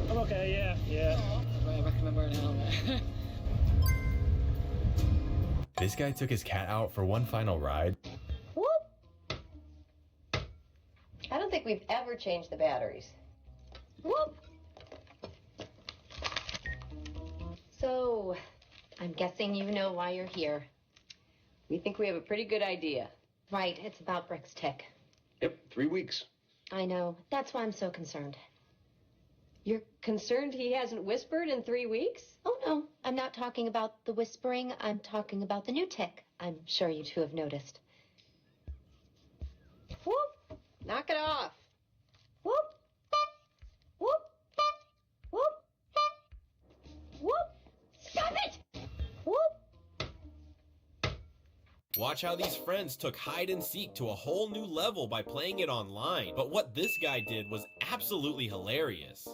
Speaker 5: I'm okay, yeah.
Speaker 6: I recommend wearing a helmet.
Speaker 4: This guy took his cat out for one final ride.
Speaker 7: Whoop! I don't think we've ever changed the batteries. Whoop! So, I'm guessing you know why you're here.
Speaker 6: We think we have a pretty good idea.
Speaker 7: Right, it's about Brick's tick.
Speaker 5: Yep, 3 weeks.
Speaker 7: I know. That's why I'm so concerned.
Speaker 6: You're concerned he hasn't whispered in 3 weeks?
Speaker 7: Oh, no. I'm not talking about the whispering. I'm talking about the new tick. I'm sure you two have noticed.
Speaker 6: Whoop! Knock it off.
Speaker 7: Whoop! Whoop! Whoop! Whoop! Stop it! Whoop!
Speaker 8: Watch how these friends took hide and seek to a whole new level by playing it online. But what this guy did was absolutely hilarious.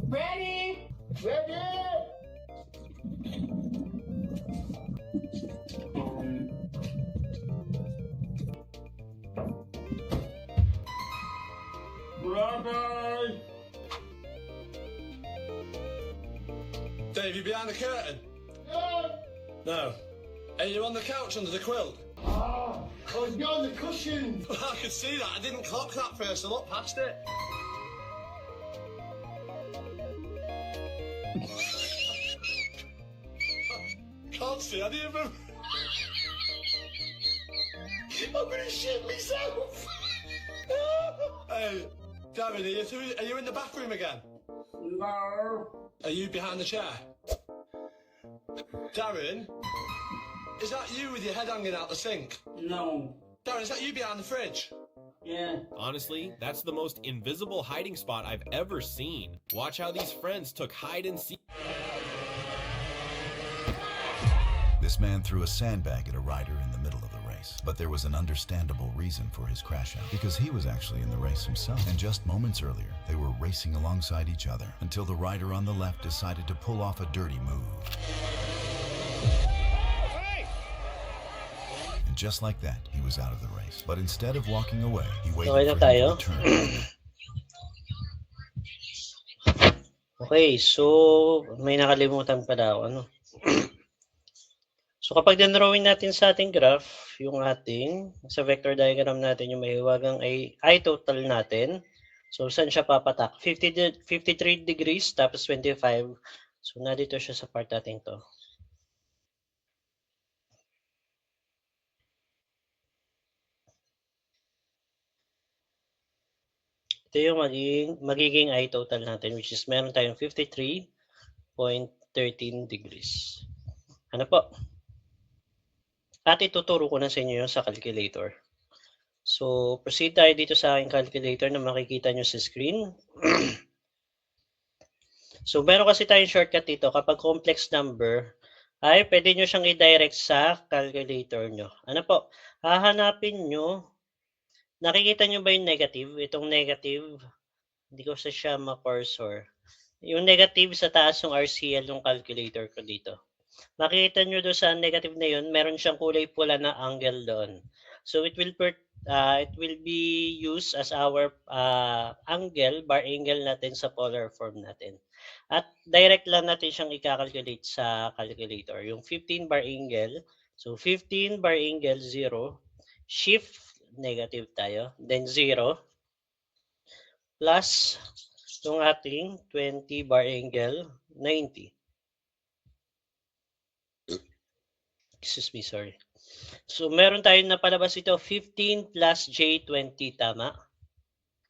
Speaker 2: Ready? Ready? Ready?
Speaker 9: Dave, you behind the curtain?
Speaker 2: No!
Speaker 9: No. Are you on the couch under the quilt?
Speaker 2: Oh, I was behind the cushion.
Speaker 9: I could see that. I didn't clock that first. I looked past it. Can't see any of them. I'm gonna shit myself. Hey, Darren, are you in the bathroom again? No. Are you behind the chair? Darren, is that you with your head hanging out the sink?
Speaker 5: No.
Speaker 9: Darren, is that you behind the fridge?
Speaker 5: Yeah.
Speaker 8: Honestly, that's the most invisible hiding spot I've ever seen. Watch how these friends took hide and seek.
Speaker 10: This man threw a sandbag at a rider in the middle of the race, but there was an understandable reason for his crash out, because he was actually in the race himself. And just moments earlier, they were racing alongside each other until the rider on the left decided to pull off a dirty move. And just like that, he was out of the race. But instead of walking away, he waited
Speaker 1: Okay na
Speaker 10: for him
Speaker 1: tayo.
Speaker 10: to return.
Speaker 1: Okay, so may nakalimutan pala ako. Ano? So kapag dinrawing natin sa ating graph, yung ating, sa vector diagram natin, yung mahiwagang I total natin. So saan siya papatak? 53 degrees tapos 25. So nandito siya sa part natin to. Ito yung magiging I total natin, which is meron tayong 53.13 degrees. Ano po? At ituturo ko na sa inyo yun sa calculator. So, proceed tayo dito sa aking calculator na makikita nyo sa screen. So, meron kasi tayong shortcut dito. Kapag complex number, ay pwede nyo siyang i-direct sa calculator nyo. Ano po? Hahanapin nyo. Nakikita nyo ba yung negative? Itong negative, hindi ko siya ma-cursor. Yung negative sa taas ng RCL yung calculator ko dito. Makikita nyo doon sa negative na yun, meron siyang kulay pula na angle doon. So it will be used as our angle, bar angle natin sa polar form natin. At direct lang natin siyang i-calculate sa calculator. Yung 15 bar angle, so 15 bar angle 0, shift negative tayo, then 0, plus yung ating 20 bar angle 90. Excuse me, sorry. So, meron tayong napalabas ito, 15 plus J20, tama?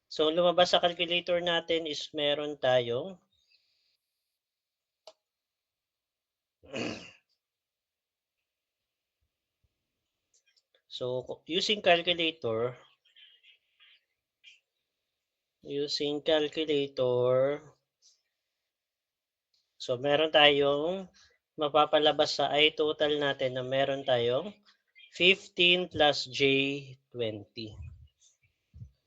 Speaker 1: So, lumabas sa calculator natin is meron tayong so, using calculator, so meron tayong mapapalabas sa I total natin na meron tayong 15 plus J20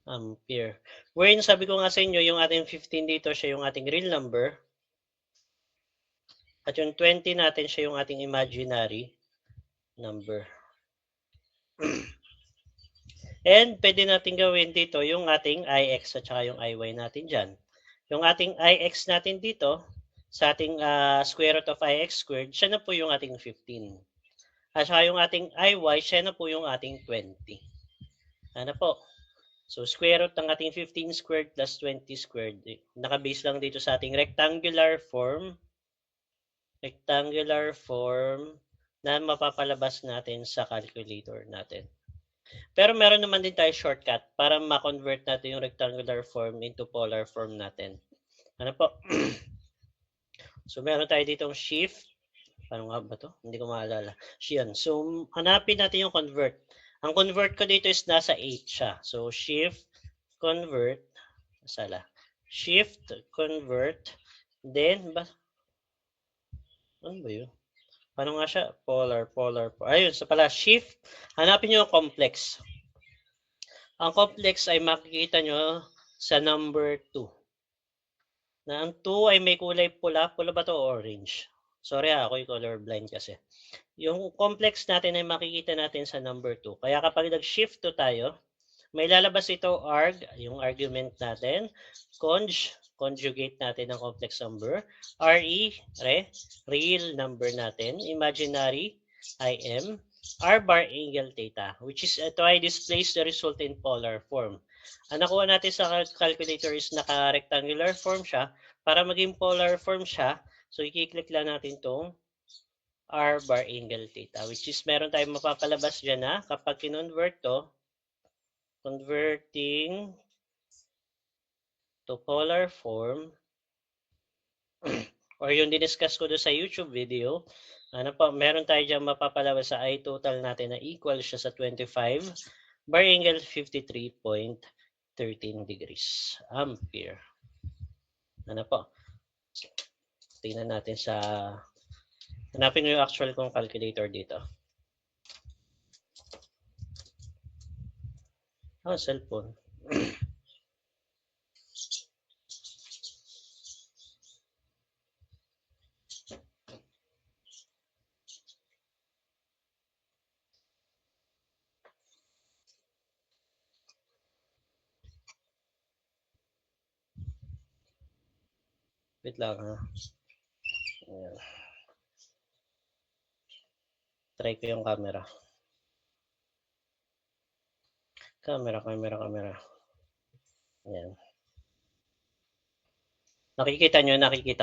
Speaker 1: ampere. Wherein sabi ko nga sa inyo, yung ating 15 dito siya yung ating real number. At yung 20 natin siya yung ating imaginary number. And pwede natin gawin dito yung ating IX at saka yung IY natin dyan. Yung ating IX natin dito, sa ating square root of IX squared, siya na po yung ating 15. At saka yung ating IY, siya na po yung ating 20. Ano po? So, square root ng ating 15 squared plus 20 squared. Nakabase lang dito sa ating rectangular form na mapapalabas natin sa calculator natin. Pero meron naman din tayo shortcut para ma-convert natin yung rectangular form into polar form natin. Ano po? So, meron tayo ditong shift. Paano nga ba to? Hindi ko maalala. Yan. So, hanapin natin yung convert. Ang convert ko dito is nasa 8 siya. So, shift, convert. Shift, convert. Then, ano ba yun? Paano nga siya? Polar. Ayun, so pala, shift. Hanapin nyo yung complex. Ang complex ay makikita nyo sa number 2. Na ang 2 ay may kulay pula. Pula ba to o orange? Sorry ako yung colorblind kasi. Yung complex natin ay makikita natin sa number 2. Kaya kapag nag-shift to tayo, may lalabas ito yung argument natin. Conjugate natin ng complex number. Real number natin. Imaginary, IM. R bar angle theta, which is ito ay displays the result in polar form. Ang nakuha natin sa calculator is naka-rectangular form siya. Para maging polar form siya, so i-click lang natin itong R bar angle theta, which is meron tayong mapapalabas dyan na kapag kinonvert to, converting to polar form, or yung diniscuss ko doon sa YouTube video, ano pa, meron tayo dyan mapapalabas sa I total natin na equal siya sa 25 bar angle 53.13 degrees ampere. Ano po? Tingnan natin sa, hanapin nyo yung actual kong calculator dito. Oh, cellphone. Wait lang ha. Ayan. Try ko yung camera. Camera. Ayan. Nakikita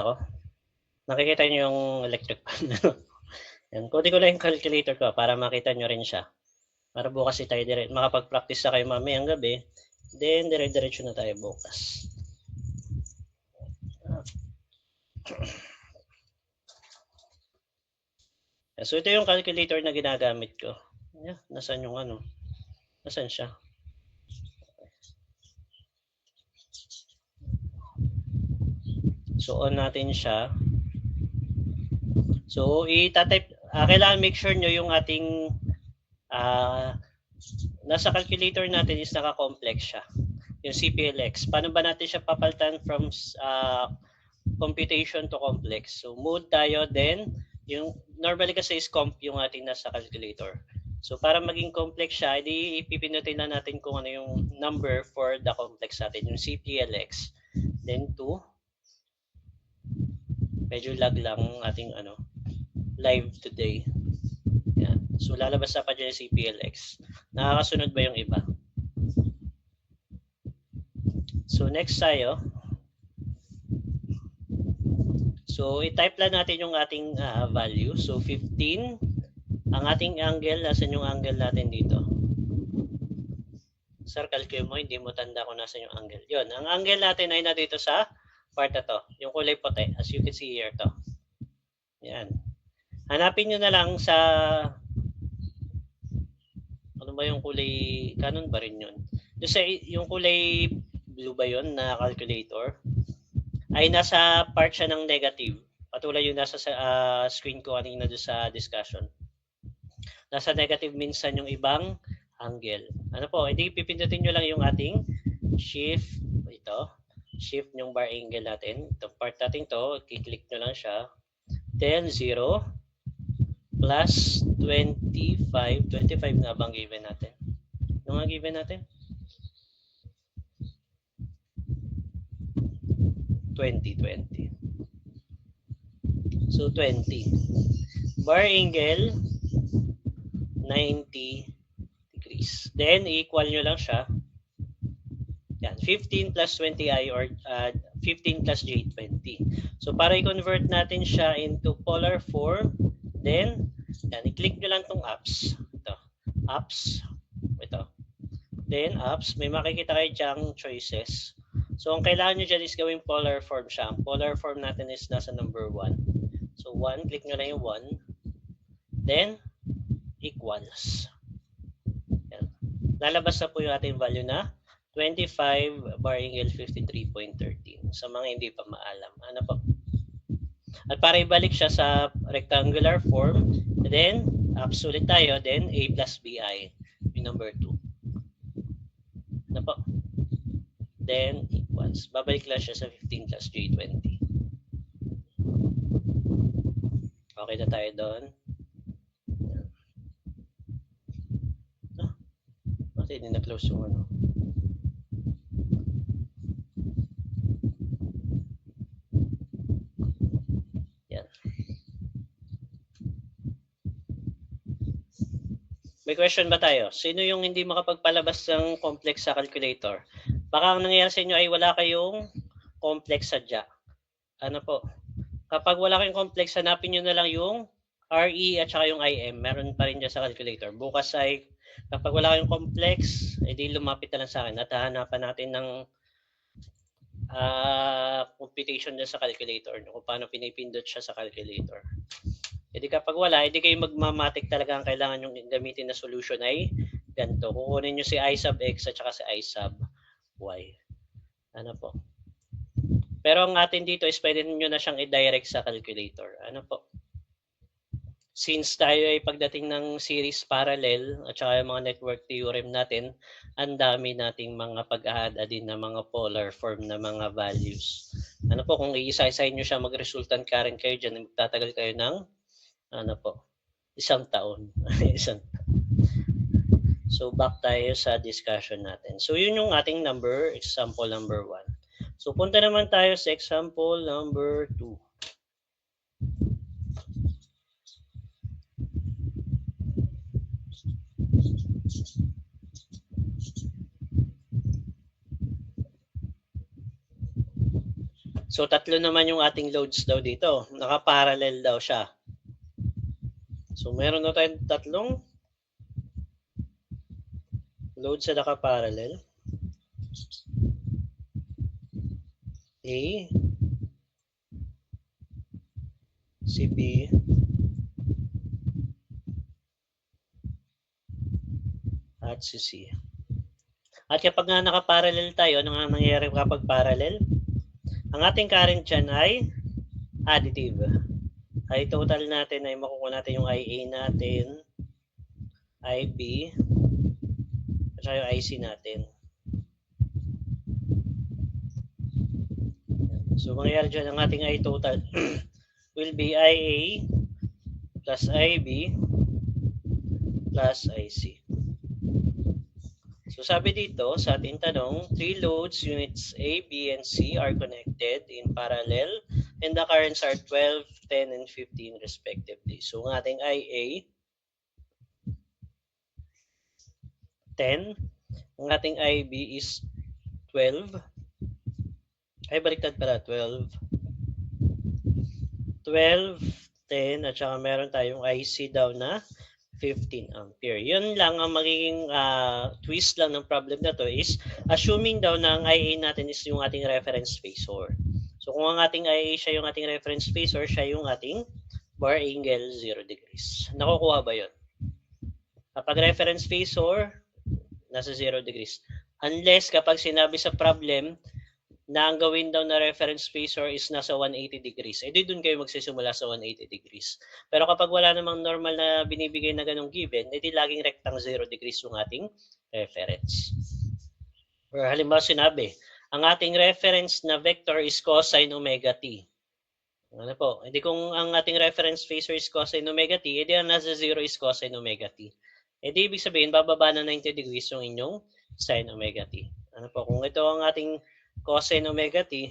Speaker 1: ko? Nakikita nyo yung electric fan. Ayan. Kunin ko lang yung calculator ko para makita nyo rin siya. Para bukas tayo makapag-practice na kayo mamayang gabi. Then, dire-diretso na tayo bukas. So, ito yung calculator na ginagamit ko. Yeah, nasaan yung ano? Nasaan siya? So, on natin siya. So, itatype. Kailangan make sure nyo yung ating nasa calculator natin is naka-complex siya. Yung CPLX. Paano ba natin siya papalitan from computation to complex? So, mode tayo, then yung normally kasi is comp yung ating nasa calculator. So, para maging complex siya, ipipindutin na natin kung ano yung number for the complex natin, yung CPLX. Then 2. Medyo lag lang ang ating live today. Yan. So, lalabas na pa dyan yung CPLX. Nakakasunod ba yung iba? So, next tayo. So, i-type lang natin yung ating value. So, 15. Ang ating angle, nasan yung angle natin dito? Sir, calculate mo, hindi mo tanda kung nasan yung angle. Yun, ang angle natin ay na dito sa part na to. Yung kulay puti, as you can see here to. Yan. Hanapin nyo na lang sa, ano ba yung kulay, canon ba rin yun? Doon sa, yung kulay blue ba yun na calculator? Ay nasa part siya ng negative. Patulad yung nasa screen ko kanina doon sa discussion. Nasa negative minsan yung ibang angle. Ano po, hindi pipindutin nyo lang yung ating shift. Ito. Shift yung bar angle natin. Itong part natin to, i-click nyo lang siya. Then 0 plus 25. 25 nga bang given natin? Ano nga given natin? 20. So 20. Bar angle 90 degrees. Then equal nyo lang siya. Yan, 15 plus 20i or 15 plus j20. So para i-convert natin siya into polar form, then yan, i-click nyo lang tong apps. Ito. Apps. Ito. Then apps, may makikita kayo dyang choices. So, ang kailangan nyo dyan is gawing polar form siya. Ang polar form natin is nasa number 1. So, 1, click nyo lang yung 1. Then, equals. Yan. Lalabas na po yung ating value na 25 bar angle 53.13. Sa mga hindi pa maalam. Ano po? At para ibalik siya sa rectangular form, then, absolute tayo, then A plus BI, yung number 2. Ano po? Then, equals. Babalik lang siya sa 15 plus J20. Okay na tayo doon. Bakit hindi na-close yung ano? Yan. May question ba tayo? Sino yung hindi makapagpalabas ng complex sa calculator? Baka ang nangyayari sa inyo ay wala kayong complex sadya. Ano po? Kapag wala kayong complex, hanapin nyo na lang yung RE at saka yung IM, meron pa rin dyan sa calculator. Bukas ay, kapag wala kayong complex, edi lumapit na lang sa akin at hahanapan natin ng computation dyan sa calculator, kung paano pinipindot siya sa calculator. Edi kapag wala, edi kayo magmamatic talaga ang kailangan yung gamitin na solution ay ganito. Kukunin nyo si I sub X at saka si I sub Y. Ano po? Pero ang atin dito is pwede nyo na siyang i-direct sa calculator. Ano po? Since tayo ay pagdating ng series parallel at saka yung mga network theorem natin, ang dami nating mga pag-add-in na mga polar form na mga values. Ano po, kung iisa-isahin nyo siya, mag-resultant current kayo dyan, magtatagal kayo ng ano po, 1 taon. So back tayo sa discussion natin. So yun yung ating number, example number 1. So punta naman tayo sa example number 2. So tatlo naman yung ating loads daw dito. Naka-parallel daw siya. So meron na tayong tatlong loads na naka-parallel. A, si B, at si C. At kapag nga naka-parallel tayo, ano nga nangyayari kapag parallel? Ang ating current dyan ay additive. Ay total natin ay makukuha natin yung IA natin, IB, at saka yung IC natin. So mangyayari dyan, ang ating I total will be IA plus IB plus IC. So sabi dito sa ating tanong, 3 loads units A, B, and C are connected in parallel and the currents are 12, 10, and 15 respectively. So ang ating IA, 10. Ang ating IB is 12. Ay, baliktad pala, 12. 12, 10, at saka meron tayong IC daw na 15 ampere. Yun lang ang magiging twist lang ng problem na to is assuming daw na ang IA natin is yung ating reference phasor. So kung ang ating IA siya yung ating reference phasor, siya yung ating bar angle 0 degrees. Nakukuha ba yun? Kapag reference phasor, nasa 0 degrees. Unless kapag sinabi sa problem na ang gawin daw na reference phasor is nasa 180 degrees. Eh di doon kayo magsisimula sa 180 degrees. Pero kapag wala namang normal na binibigay na ganong given, edi laging rectang 0 degrees yung ating reference. Or halimbawa sinabi, ang ating reference na vector is cosine omega t. Ano po? Edi kung ang ating reference phasor is cosine omega t, edi ang nasa 0 is cosine omega t. Edi ibig sabihin, bababa na 90 degrees yung inyong sine omega t. Ano po? Kung ito ang ating cosine omega t,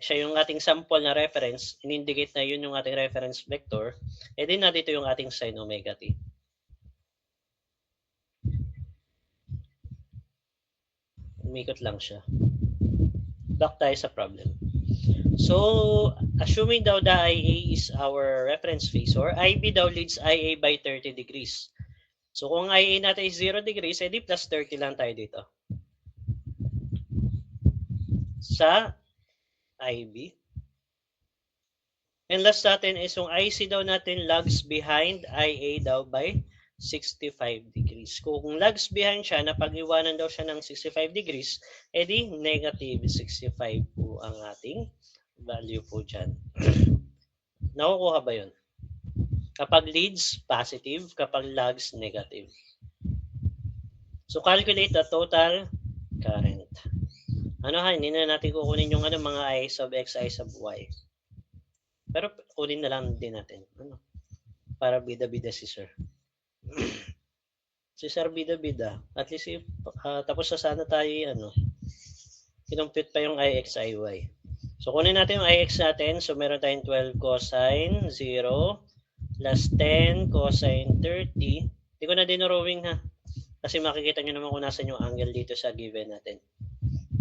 Speaker 1: siya yung ating sample na reference, in-indicate na yun yung ating reference vector, edi na dito yung ating sine omega t. Umikot lang siya. Back tayo sa problem. So, assuming daw the IA is our reference phasor, IB daw leads IA by 30 degrees. So, kung IA natin is 0 degrees, edi plus 30 lang tayo dito. Sa IB. And last natin is yung IC daw natin lags behind IA daw by 65 degrees. Kung lags behind siya, napag-iwanan daw siya ng 65 degrees, edi negative 65 po ang ating value po dyan. Nakukuha ba yun? Kapag leads, positive. Kapag lags, negative. So calculate the total current. Ano ha, hindi na natin kukunin yung mga I sub X, I sub Y. Pero kunin na lang din natin. Para bida-bida si Sir. Si Sir bida-bida. At least tapos na sana tayo kinumpute pa yung IX, IY. So kunin natin yung IX natin. So meron tayong 12 cosine 0 plus 10 cosine 30. Hindi ko na dinrawing ha. Kasi makikita nyo naman kung nasan yung angle dito sa given natin.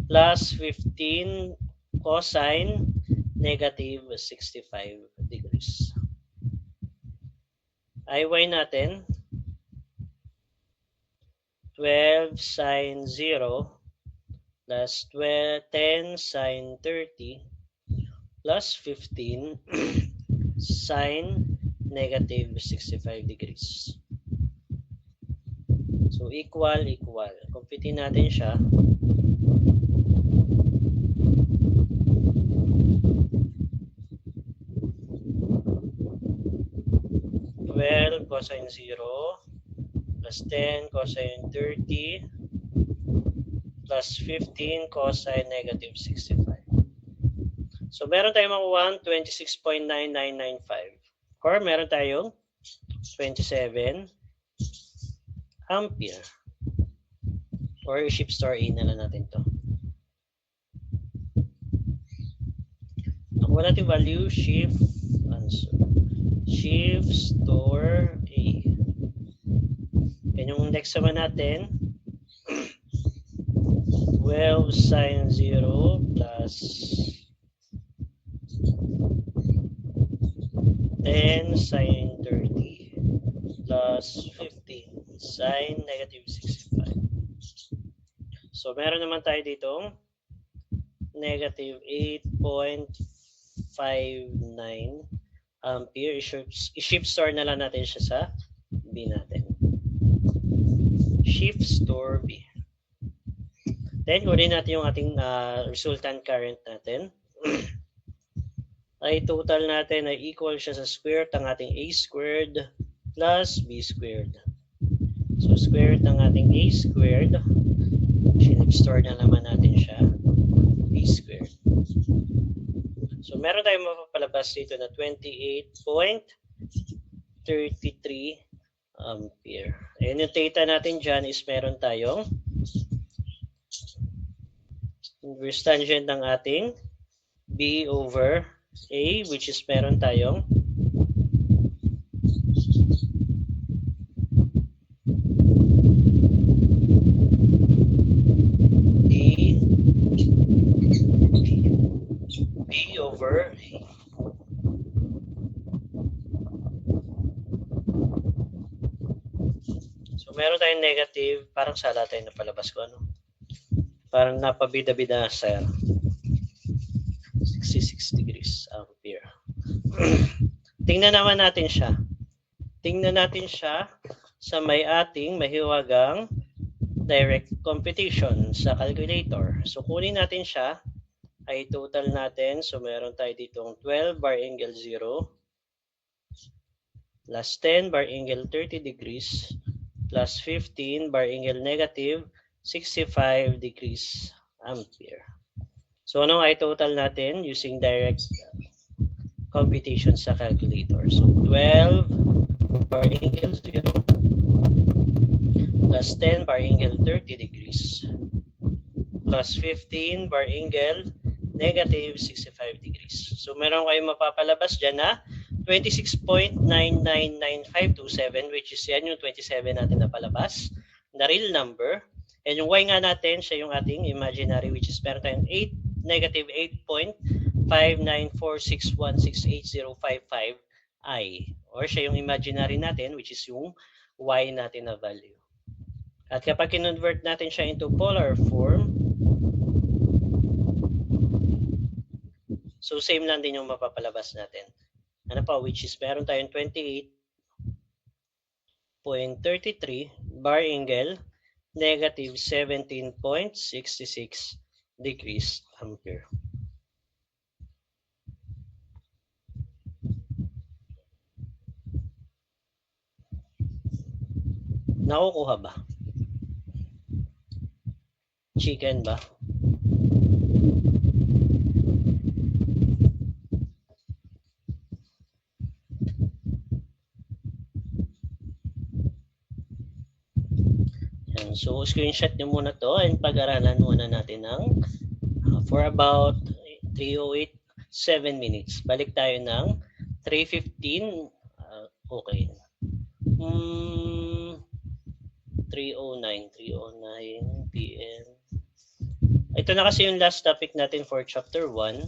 Speaker 1: Plus 15 cosine negative 65 degrees. IY natin, 12 sine 0 plus 10 sine 30 plus 15 sine negative 65 degrees. So, equal. Computein natin siya. Cosine 0 plus 10 cosine 30 plus 15 cosine negative 65. So, meron tayong makuha 26.9995 or meron tayong 27 ampere. Or shift store A na lang natin to. Nakuha natin value, shift, answer. Shift store A. Yan yung next naman natin. 12 sine 0 plus 10 sine 30 plus 15 sine negative 65. So, meron naman tayo ditong negative 8.59 ampere. I-shift store na lang natin siya sa B natin. Shift store B. Then, kunin natin yung ating resultant current natin. Ay total natin ay equal siya sa square root ng ating A squared plus B squared. So, square root ng ating A squared, shift-store na naman natin siya, B squared. So, meron tayong mapapalabas dito na 28.33 ampere. And yung theta natin dyan is meron tayong inverse tangent ng ating B over A, which is meron tayong B over A. So, meron tayong negative, parang sala tayo na palabas ko, ano? Parang napabida-bida sa 66 degrees ampere. Tingnan naman natin siya. Tingnan natin siya sa may ating mahiwagang direct computation sa calculator. So, kunin natin siya. Ay total natin. So, meron tayo ditong 12 bar angle 0 plus 10 bar angle 30 degrees plus 15 bar angle negative 65 degrees ampere. So, anong ay total natin using direct computation sa calculator? So, 12 bar angle 0 plus 10 bar angle 30 degrees plus 15 bar angle negative 65 degrees. So, meron kayong mapapalabas dyan na 26.999527, which is yan yung 27 natin na palabas, na real number. And yung y nga natin, siya yung ating imaginary, which is meron tayong negative 8.5946168055 I. Or siya yung imaginary natin, which is yung y natin na value. At kapag kinonvert natin siya into polar form, so same lang din yung mapapalabas natin. Ano pa, which is meron tayong 28.33 bar angle negative 17.66 degrees ampere. Nakukuha ba? Chicken ba? So, screenshot nyo muna to and pag-aralan muna natin ng for about 3:08 minutes. Balik tayo ng 3:15. Okay. 3:09 p.m. Ito na kasi yung last topic natin for chapter 1.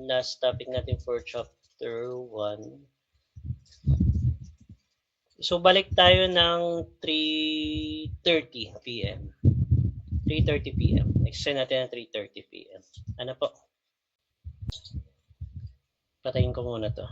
Speaker 1: Last topic natin for chapter 1. So, balik tayo ng 3:30 p.m. 3:30 p.m. Extend natin ng 3:30 p.m. Ano po? Patayin ko muna to.